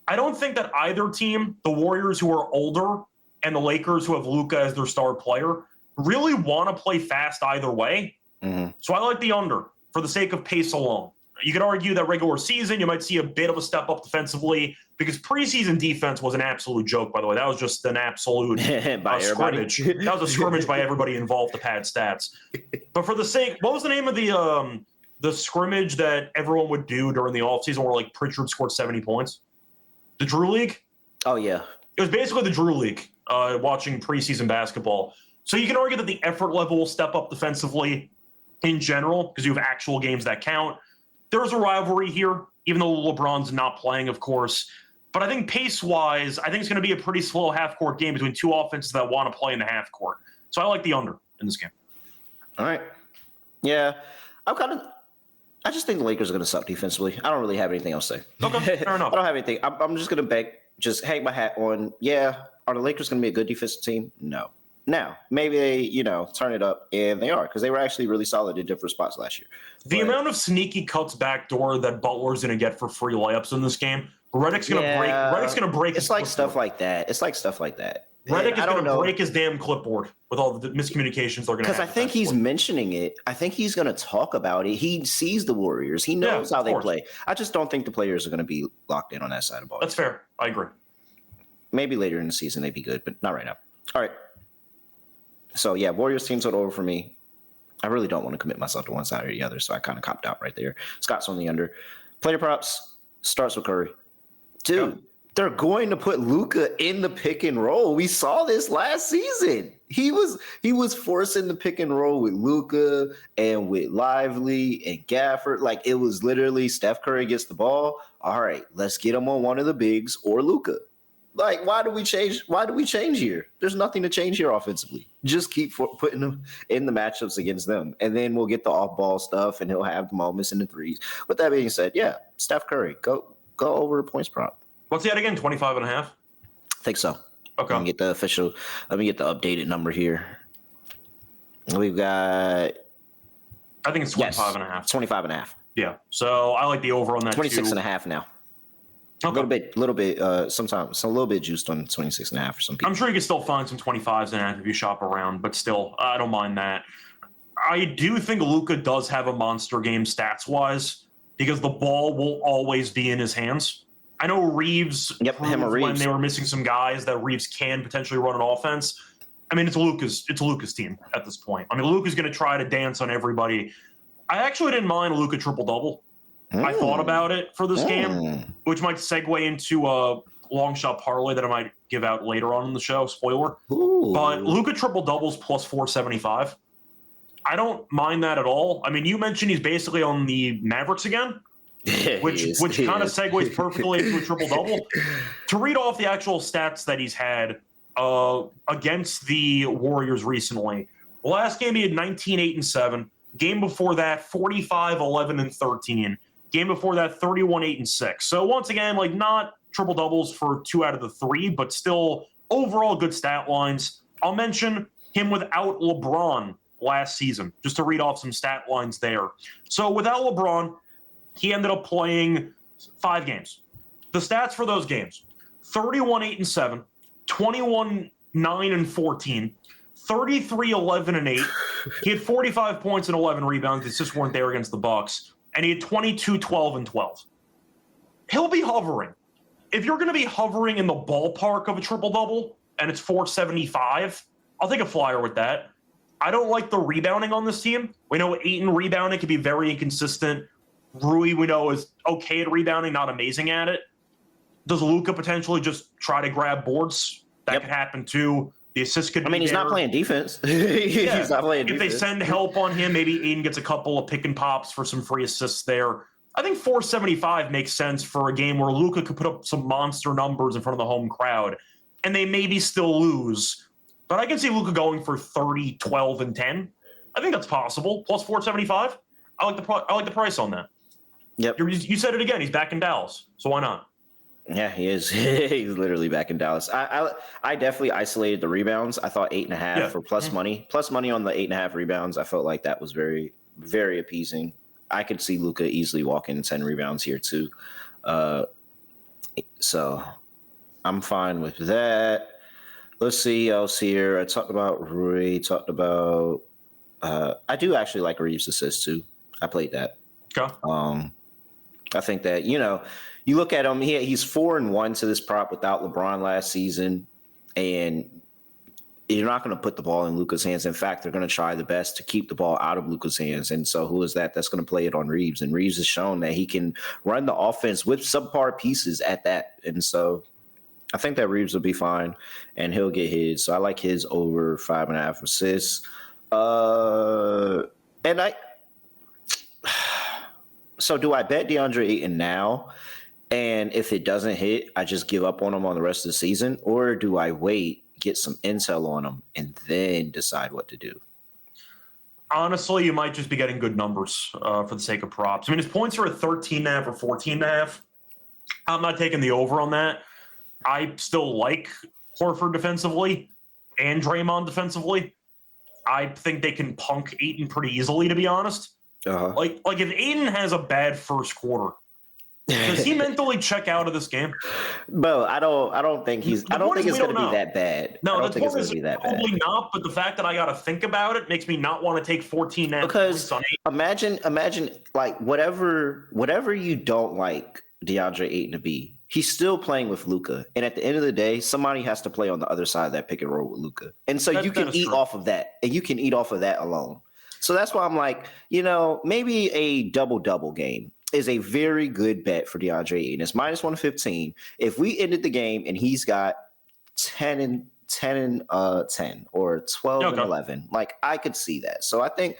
I don't think that either team, the Warriors who are older and the Lakers who have Luka as their star player, really want to play fast either way. Mm-hmm. So I like the under for the sake of pace alone. You could argue that regular season, you might see a bit of a step up defensively because preseason defense was an absolute joke, by the way. That was just an absolute scrimmage. That was a scrimmage by everybody involved to pad stats. But for the sake, what was the name of the scrimmage that everyone would do during the offseason where like Pritchard scored 70 points? The Drew League? Oh, yeah. It was basically the Drew League, watching preseason basketball. So you can argue that the effort level will step up defensively in general because you have actual games that count. There's a rivalry here, even though LeBron's not playing, of course. But I think pace-wise, I think it's going to be a pretty slow half-court game between two offenses that want to play in the half-court. So I like the under in this game. All right. Yeah. I just think the Lakers are going to suck defensively. I don't really have anything else to say. Okay, fair enough. I don't have anything. I'm just going to hang my hat on, are the Lakers going to be a good defensive team? No. Now, maybe they, turn it up, and they are, because they were actually really solid in different spots last year. The amount of sneaky cuts backdoor that Butler's going to get for free layups in this game, Redick's going to break. It's like stuff like that. Redick is going to break his damn clipboard with all the miscommunications they're going to have. Because I think he's mentioning it. I think he's going to talk about it. He sees the Warriors. He knows how they play. I just don't think the players are going to be locked in on that side of the ball. That's fair. I agree. Maybe later in the season they'd be good, but not right now. All right. So, yeah, Warriors team total over for me. I really don't want to commit myself to one side or the other, so I kind of copped out right there. Scott's on the under. Player props starts with Curry. Dude, they're going to put Luka in the pick and roll. We saw this last season. He was forcing the pick and roll with Luka and with Lively and Gafford. Like, it was literally Steph Curry gets the ball. All right, let's get him on one of the bigs or Luka. Like, why do we change? Why do we change here? There's nothing to change here offensively. Just keep putting them in the matchups against them. And then we'll get the off-ball stuff, and he'll have the moments in the threes. With that being said, Steph Curry, go over a points prop. What's he at again, 25.5? I think so. Okay. Let me get the updated number here. We've got... I think it's 25.5. 25.5. Yeah. So I like the over on that 26.5 now. Okay. A little bit, sometimes a little bit juiced on 26.5 for some people. I'm sure you can still find some 25s and if you shop around, but still, I don't mind that. I do think Luka does have a monster game stats-wise because the ball will always be in his hands. I know Reeves, when they were missing some guys, that Reeves can potentially run an offense. I mean, it's Luka's team at this point. I mean, Luka's going to try to dance on everybody. I actually didn't mind a Luka triple-double. I thought about it for this game, which might segue into a long shot parlay that I might give out later on in the show. Spoiler. Ooh. But Luka triple doubles plus 475. I don't mind that at all. I mean, you mentioned he's basically on the Mavericks again, which kind of segues perfectly into a triple double. To read off the actual stats that he's had against the Warriors recently, last game he had 19, 8, and 7. Game before that, 45, 11, and 13. Game before that, 31, 8, and 6. So once again, like not triple doubles for 2 out of the 3, but still overall good stat lines. I'll mention him without LeBron last season, just to read off some stat lines there. So without LeBron, he ended up playing 5 games. The stats for those games: 31, 8, and 7, 21, 9, and 14, 33, 11, and 8. He had 45 points and 11 rebounds. It just weren't there against the Bucks. And he had 22, 12, and 12. He'll be hovering. If you're going to be hovering in the ballpark of a triple-double and it's 475, I'll take a flyer with that. I don't like the rebounding on this team. We know Ayton rebounding can be very inconsistent. Rui, we know, is okay at rebounding, not amazing at it. Does Luka potentially just try to grab boards? That could happen too. The assist could be he's not playing defense. He's not playing defense. If they send help on him, maybe Ayton gets a couple of pick and pops for some free assists there. I think 475 makes sense for a game where Luka could put up some monster numbers in front of the home crowd, and they maybe still lose. But I can see Luka going for 30, 12, and 10. I think that's possible. Plus 475. I like the price on that. Yep. You said it again. He's back in Dallas, so why not? Yeah, he is. He's literally back in Dallas. I definitely isolated the rebounds. I thought 8.5 for plus money. Plus money on the 8.5 rebounds. I felt like that was very, very appeasing. I could see Luka easily walking 10 rebounds here too. So I'm fine with that. Let's see else here. I talked about Rui. Talked about. I do actually like Reeves' assist too. I played that. Okay. I think that you look at him. He's 4-1 to this prop without LeBron last season, and you're not going to put the ball in Luka's hands. In fact, they're going to try the best to keep the ball out of Luka's hands. And so who is that? That's going to play it on Reeves. And Reeves has shown that he can run the offense with subpar pieces at that. And so I think that Reeves will be fine, and he'll get his. So I like his over 5.5 assists. So do I bet DeAndre Ayton now? And if it doesn't hit, I just give up on him on the rest of the season? Or do I wait, get some intel on him, and then decide what to do? Honestly, you might just be getting good numbers for the sake of props. I mean, his points are at 13.5 or 14.5. I'm not taking the over on that. I still like Horford defensively and Draymond defensively. I think they can punk Ayton pretty easily, to be honest. Uh-huh. Like if Ayton has a bad first quarter, does he mentally check out of this game? Bro, I don't think it's going to be that bad. No, I don't think it's going to be that bad. Probably not. But the fact that I got to think about it makes me not want to take 14 now. Because imagine like whatever you don't like DeAndre Ayton to be, he's still playing with Luka, and at the end of the day, somebody has to play on the other side of that pick and roll with Luka, and so you can eat off of that, and you can eat off of that alone. So that's why I'm like, maybe a double game is a very good bet for DeAndre Ayton. It's minus 115. If we ended the game and he's got 10 and 10 or 12 and 11, like I could see that. So I think,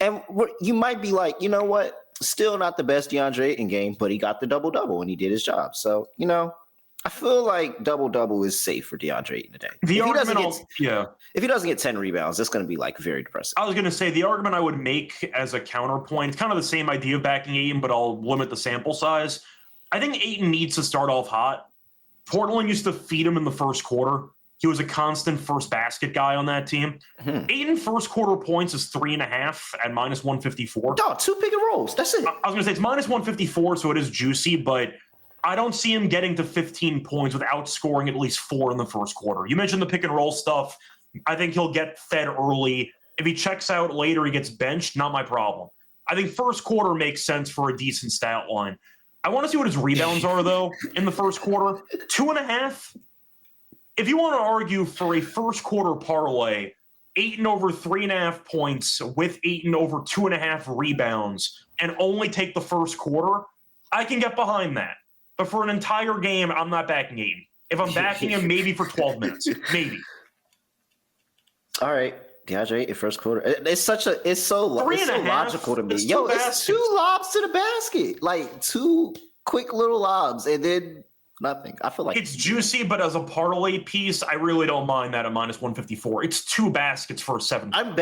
and you might be like, you know what? Still not the best DeAndre Ayton game, but he got the double and he did his job. So, I feel like double is safe for DeAndre Ayton today. If he doesn't get 10 rebounds, that's going to be like very depressing. I was going to say the argument I would make as a counterpoint, it's kind of the same idea of backing Ayton, but I'll limit the sample size. I think Ayton needs to start off hot. Portland used to feed him in the first quarter. He was a constant first basket guy on that team. Ayton first quarter points is 3.5 at minus 154. No, 2 pick and rolls. That's it. I was going to say it's minus 154, so it is juicy, but I don't see him getting to 15 points without scoring at least 4 in the first quarter. You mentioned the pick and roll stuff. I think he'll get fed early. If he checks out later, he gets benched, not my problem. I think first quarter makes sense for a decent stat line. I want to see what his rebounds are, though, in the first quarter. 2.5. If you want to argue for a first quarter parlay, Ayton over 3.5 points with Ayton over 2.5 rebounds and only take the first quarter, I can get behind that. But for an entire game, I'm not backing Ayton. If I'm backing him, maybe for 12 minutes. Maybe. All right. DeAndre Ayton first quarter. It's so logical to me. It's 2 lobs to the basket. Like 2 quick little lobs and then nothing. I feel like it's juicy, but as a parlay piece, I really don't mind that at minus 154. It's 2 baskets for 7. I'm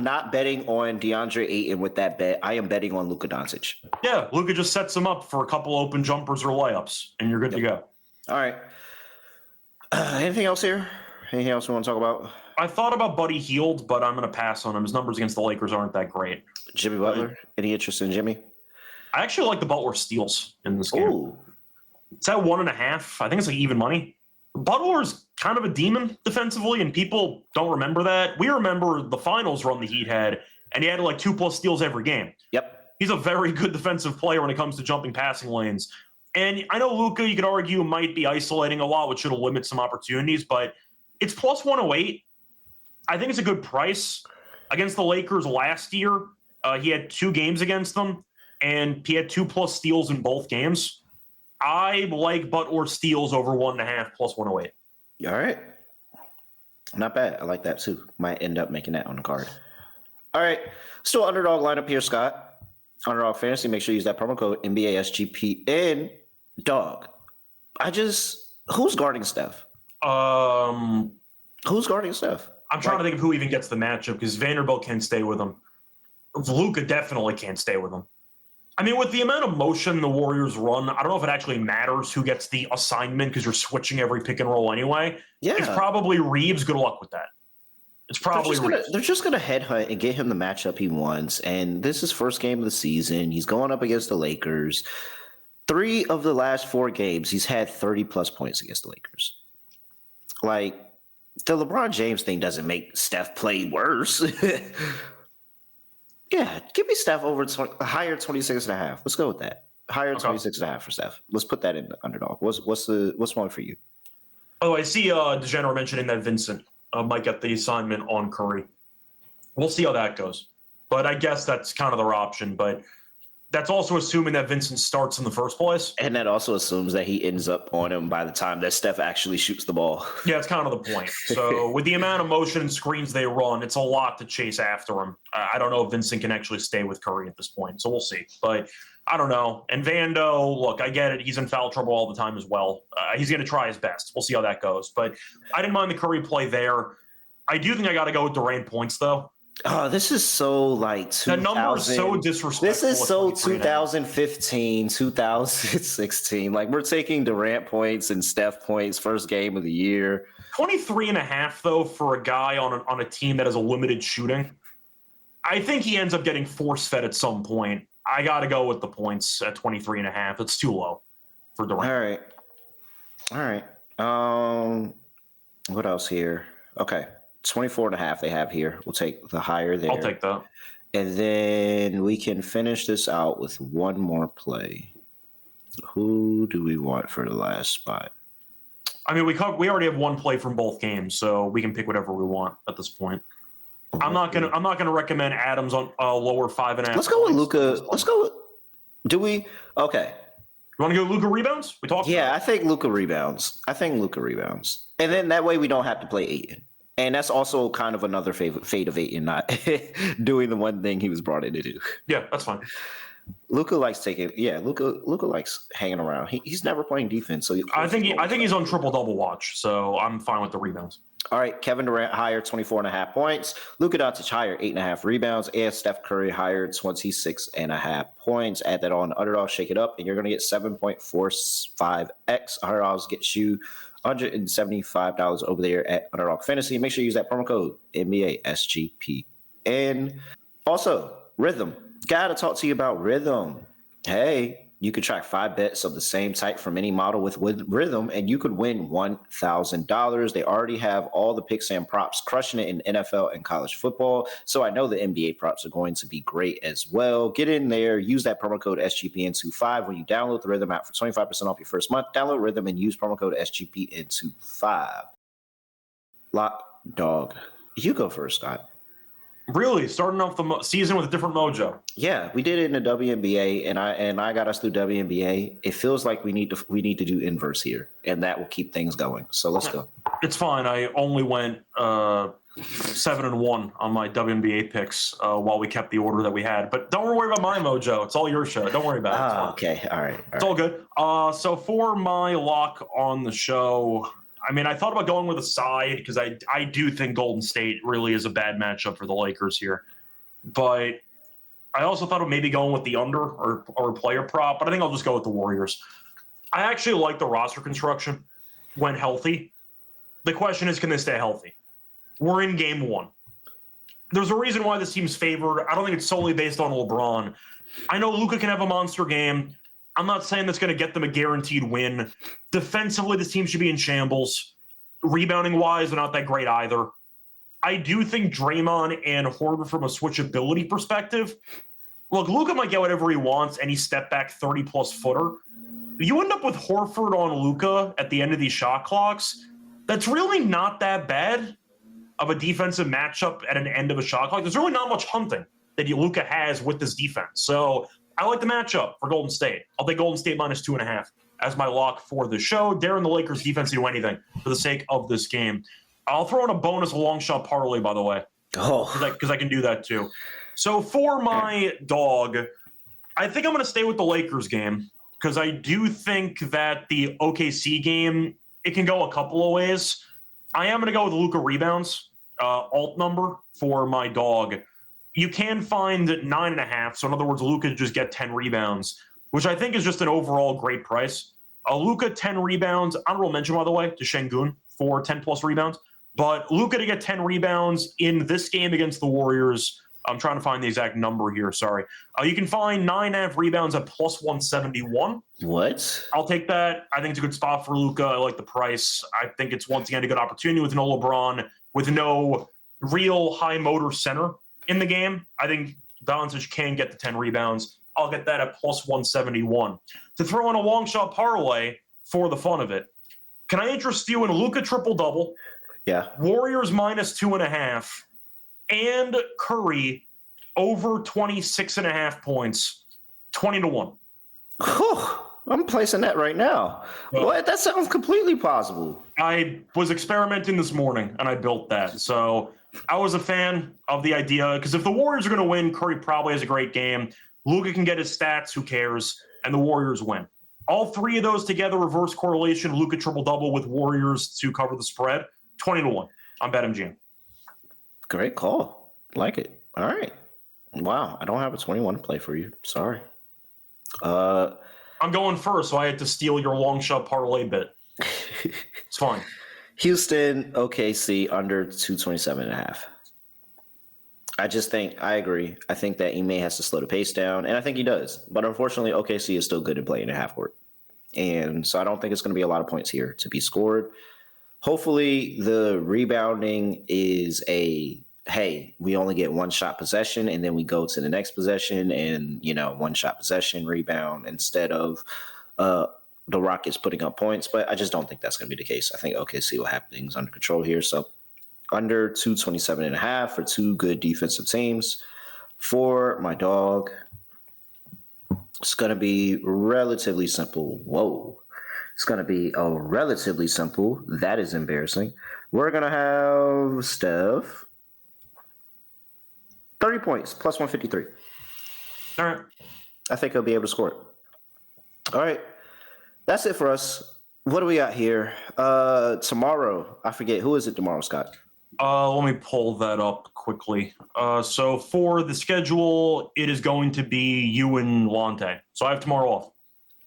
not betting on DeAndre Ayton with that bet. I am betting on Luka Doncic. Yeah, Luka just sets him up for a couple open jumpers or layups, and you're good to go. All right. Anything else here? Anything else we want to talk about? I thought about Buddy Hield, but I'm going to pass on him. His numbers against the Lakers aren't that great. Jimmy Butler? Any interest in Jimmy? I actually like the Butler steals in this game. Ooh. It's at 1.5. I think it's like even money. Butler's kind of a demon defensively, and people don't remember that. We remember the finals run the Heat had, and he had like 2+ steals every game. Yep. He's a very good defensive player when it comes to jumping passing lanes. And I know Luka, you could argue, might be isolating a lot, which should limit some opportunities, but it's plus 108. I think it's a good price. Against the Lakers last year, he had 2 games against them, and he had 2+ steals in both games. I like or steals over 1.5 plus 108. All right. Not bad. I like that too. Might end up making that on the card. All right. Still underdog lineup here, Scott. Underdog Fantasy. Make sure you use that promo code NBA SGPN. Dog. Who's guarding Steph? Who's guarding Steph? I'm trying to think of who even gets the matchup because Vanderbilt can't stay with him. Luka definitely can't stay with him. I mean, with the amount of motion the Warriors run, I don't know if it actually matters who gets the assignment because you're switching every pick and roll anyway. Yeah. It's probably Reeves. Good luck with that. It's probably Reeves. They're just going to headhunt and get him the matchup he wants. And this is first game of the season. He's going up against the Lakers. 3 of the last 4 games, he's had 30-plus points against the Lakers. Like, the LeBron James thing doesn't make Steph play worse. Yeah, give me Steph over higher 26.5. Let's go with that. Higher 26.5 for Steph. Let's put that in the underdog. What's one for you? Oh, I see DeGeneres mentioning that Vincent might get the assignment on Curry. We'll see how that goes. But I guess that's kind of their option. But that's also assuming that Vincent starts in the first place. And that also assumes that he ends up on him by the time that Steph actually shoots the ball. Yeah, it's kind of the point. So with the amount of motion and screens they run, it's a lot to chase after him. I don't know if Vincent can actually stay with Curry at this point. So we'll see. But I don't know. And Vando, look, I get it. He's in foul trouble all the time as well. He's going to try his best. We'll see how that goes. But I didn't mind the Curry play there. I do think I got to go with Durant points, though. Oh, this is so like 2000. That number is so disrespectful. This is so 2015, 2016. Like, we're taking Durant points and Steph points first game of the year. 23.5, though, for a guy on a team that has a limited shooting. I think he ends up getting force-fed at some point. I got to go with the points at 23.5. It's too low for Durant. All right. What else here? Okay. 24.5 they have here. We'll take the higher there. I'll take that. And then we can finish this out with one more play. Who do we want for the last spot? I mean, we already have one play from both games, so we can pick whatever we want at this point. I'm not gonna recommend Adams on lower 5.5. Let's go with Luka. Let's go with. Do we? Okay. You want to go Luka rebounds? We talked. Yeah, I think Luka rebounds. And then that way we don't have to play Ayton. And that's also kind of another fate of Ayton not doing the one thing he was brought in to do. Yeah, that's fine. Luka likes taking. Yeah, Luka likes hanging around. He's never playing defense, so I think he's on triple-double watch. So I'm fine with the rebounds. All right, Kevin Durant higher 24.5 points. Luka Doncic higher 8.5 rebounds, and Steph Curry higher 26.5 points. Add that on the underdog, shake it up, and you're going to get 7.45x. Underdogs gets you $175 over there at Underdog Fantasy. Make sure you use that promo code NBA SGP. And also, Rhythm. Gotta talk to you about Rhythm. Hey, you could track 5 bets of the same type from any model with Rhythm, and you could win $1,000. They already have all the picks and props crushing it in NFL and college football. So I know the NBA props are going to be great as well. Get in there. Use that promo code SGPN25 when you download the Rhythm app for 25% off your first month. Download Rhythm and use promo code SGPN25. Lock dog. You go first, Scott. Really, starting off the season with a different mojo. Yeah, we did it in the WNBA, and I got us through WNBA. It feels like we need to do inverse here, and that will keep things going. So let's go. It's fine. I only went 7-1 on my WNBA picks while we kept the order that we had. But don't worry about my mojo. It's all your show. Don't worry about it. Okay. All right. It's all good. So for my lock on the show, I mean, I thought about going with a side because I do think Golden State really is a bad matchup for the Lakers here. But I also thought of maybe going with the under or a player prop, but I think I'll just go with the Warriors. I actually like the roster construction when healthy. The question is, can they stay healthy? We're in game 1. There's a reason why this team's favored. I don't think it's solely based on LeBron. I know Luka can have a monster game. I'm not saying that's going to get them a guaranteed win. Defensively, this team should be in shambles. Rebounding-wise, they're not that great either. I do think Draymond and Horford from a switchability perspective. Look, Luka might get whatever he wants, any step-back 30-plus footer. You end up with Horford on Luka at the end of these shot clocks. That's really not that bad. of a defensive matchup at an end of a shot clock. There's really not much hunting that Luka has with this defense. So I like the matchup for Golden State. I'll take Golden State minus 2.5 as my lock for the show. Daring the Lakers defense to do anything for the sake of this game. I'll throw in a bonus long shot parlay, by the way, because I can do that too. So for my dog, I think I'm going to stay with the Lakers game because I do think that the OKC game, it can go a couple of ways. I am going to go with Luka rebounds, alt number for my dog. You can find 9.5. So in other words, Luka just get 10 rebounds, which I think is just an overall great price. Luka 10 rebounds. Honorable mention, by the way, to Şengün for 10 plus rebounds. But Luka to get 10 rebounds in this game against the Warriors. I'm trying to find the exact number here. Sorry. You can find 9.5 rebounds at plus 171. What? I'll take that. I think it's a good spot for Luka. I like the price. I think it's once again a good opportunity with no LeBron, with no real high motor center in the game. I think Doncic can get the 10 rebounds. I'll get that at plus 171. To throw in a long shot parlay for the fun of it, can I interest you in a Luka triple-double? Yeah. Warriors minus 2.5 and Curry over 26.5 points, 20-1. I'm placing that right now. What? That sounds completely possible. I was experimenting this morning and I built that. So I was a fan of the idea because if the Warriors are going to win, Curry probably has a great game. Luka can get his stats, who cares? And the Warriors win. All three of those together, reverse correlation, Luka triple-double with Warriors to cover the spread, 20-1 on BetMGM. Great call. Like it. All right. Wow. I don't have a 21 to play for you. Sorry. I'm going first, so I had to steal your long shot parlay bit. It's fine. Houston, OKC under 227.5. I just think, I agree. I think that Ime has to slow the pace down, and I think he does. But unfortunately, OKC is still good at playing at half court. And so I don't think it's going to be a lot of points here to be scored. Hopefully the rebounding is hey, we only get one shot possession and then we go to the next possession and, one shot possession rebound instead of the Rockets putting up points. But I just don't think that's going to be the case. I think OKC will have things under control here. So under 227.5 for two good defensive teams. For my dog, it's going to be relatively simple. Whoa. It's going to be a relatively simple. That is embarrassing. We're going to have Steph. 30 points, plus 153. All right. I think he'll be able to score it. All right. That's it for us. What do we got here? Tomorrow, I forget. Who is it tomorrow, Scott? Let me pull that up quickly. So for the schedule, it is going to be you and Lante. So I have tomorrow off.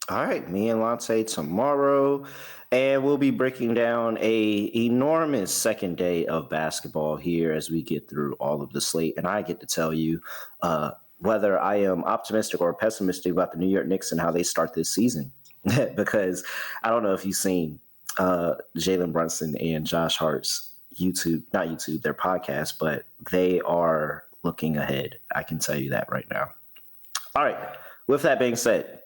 All right, me and Lante tomorrow, and we'll be breaking down a enormous second day of basketball here as we get through all of the slate, and I get to tell you whether I am optimistic or pessimistic about the New York Knicks and how they start this season, because I don't know if you've seen Jalen Brunson and Josh Hart's their podcast, but they are looking ahead. I can tell you that right now. All right, with that being said,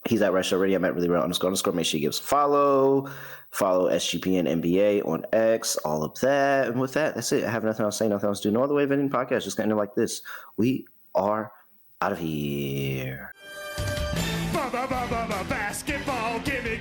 he's at Retro Radio. I'm at really real __. Make sure you give us a follow. Follow SGPN NBA on X, all of that. And with that, that's it. I have nothing else to say, nothing else to do. No other way of ending podcast. Just going to end it like this. We are out of here. Basketball, gimme.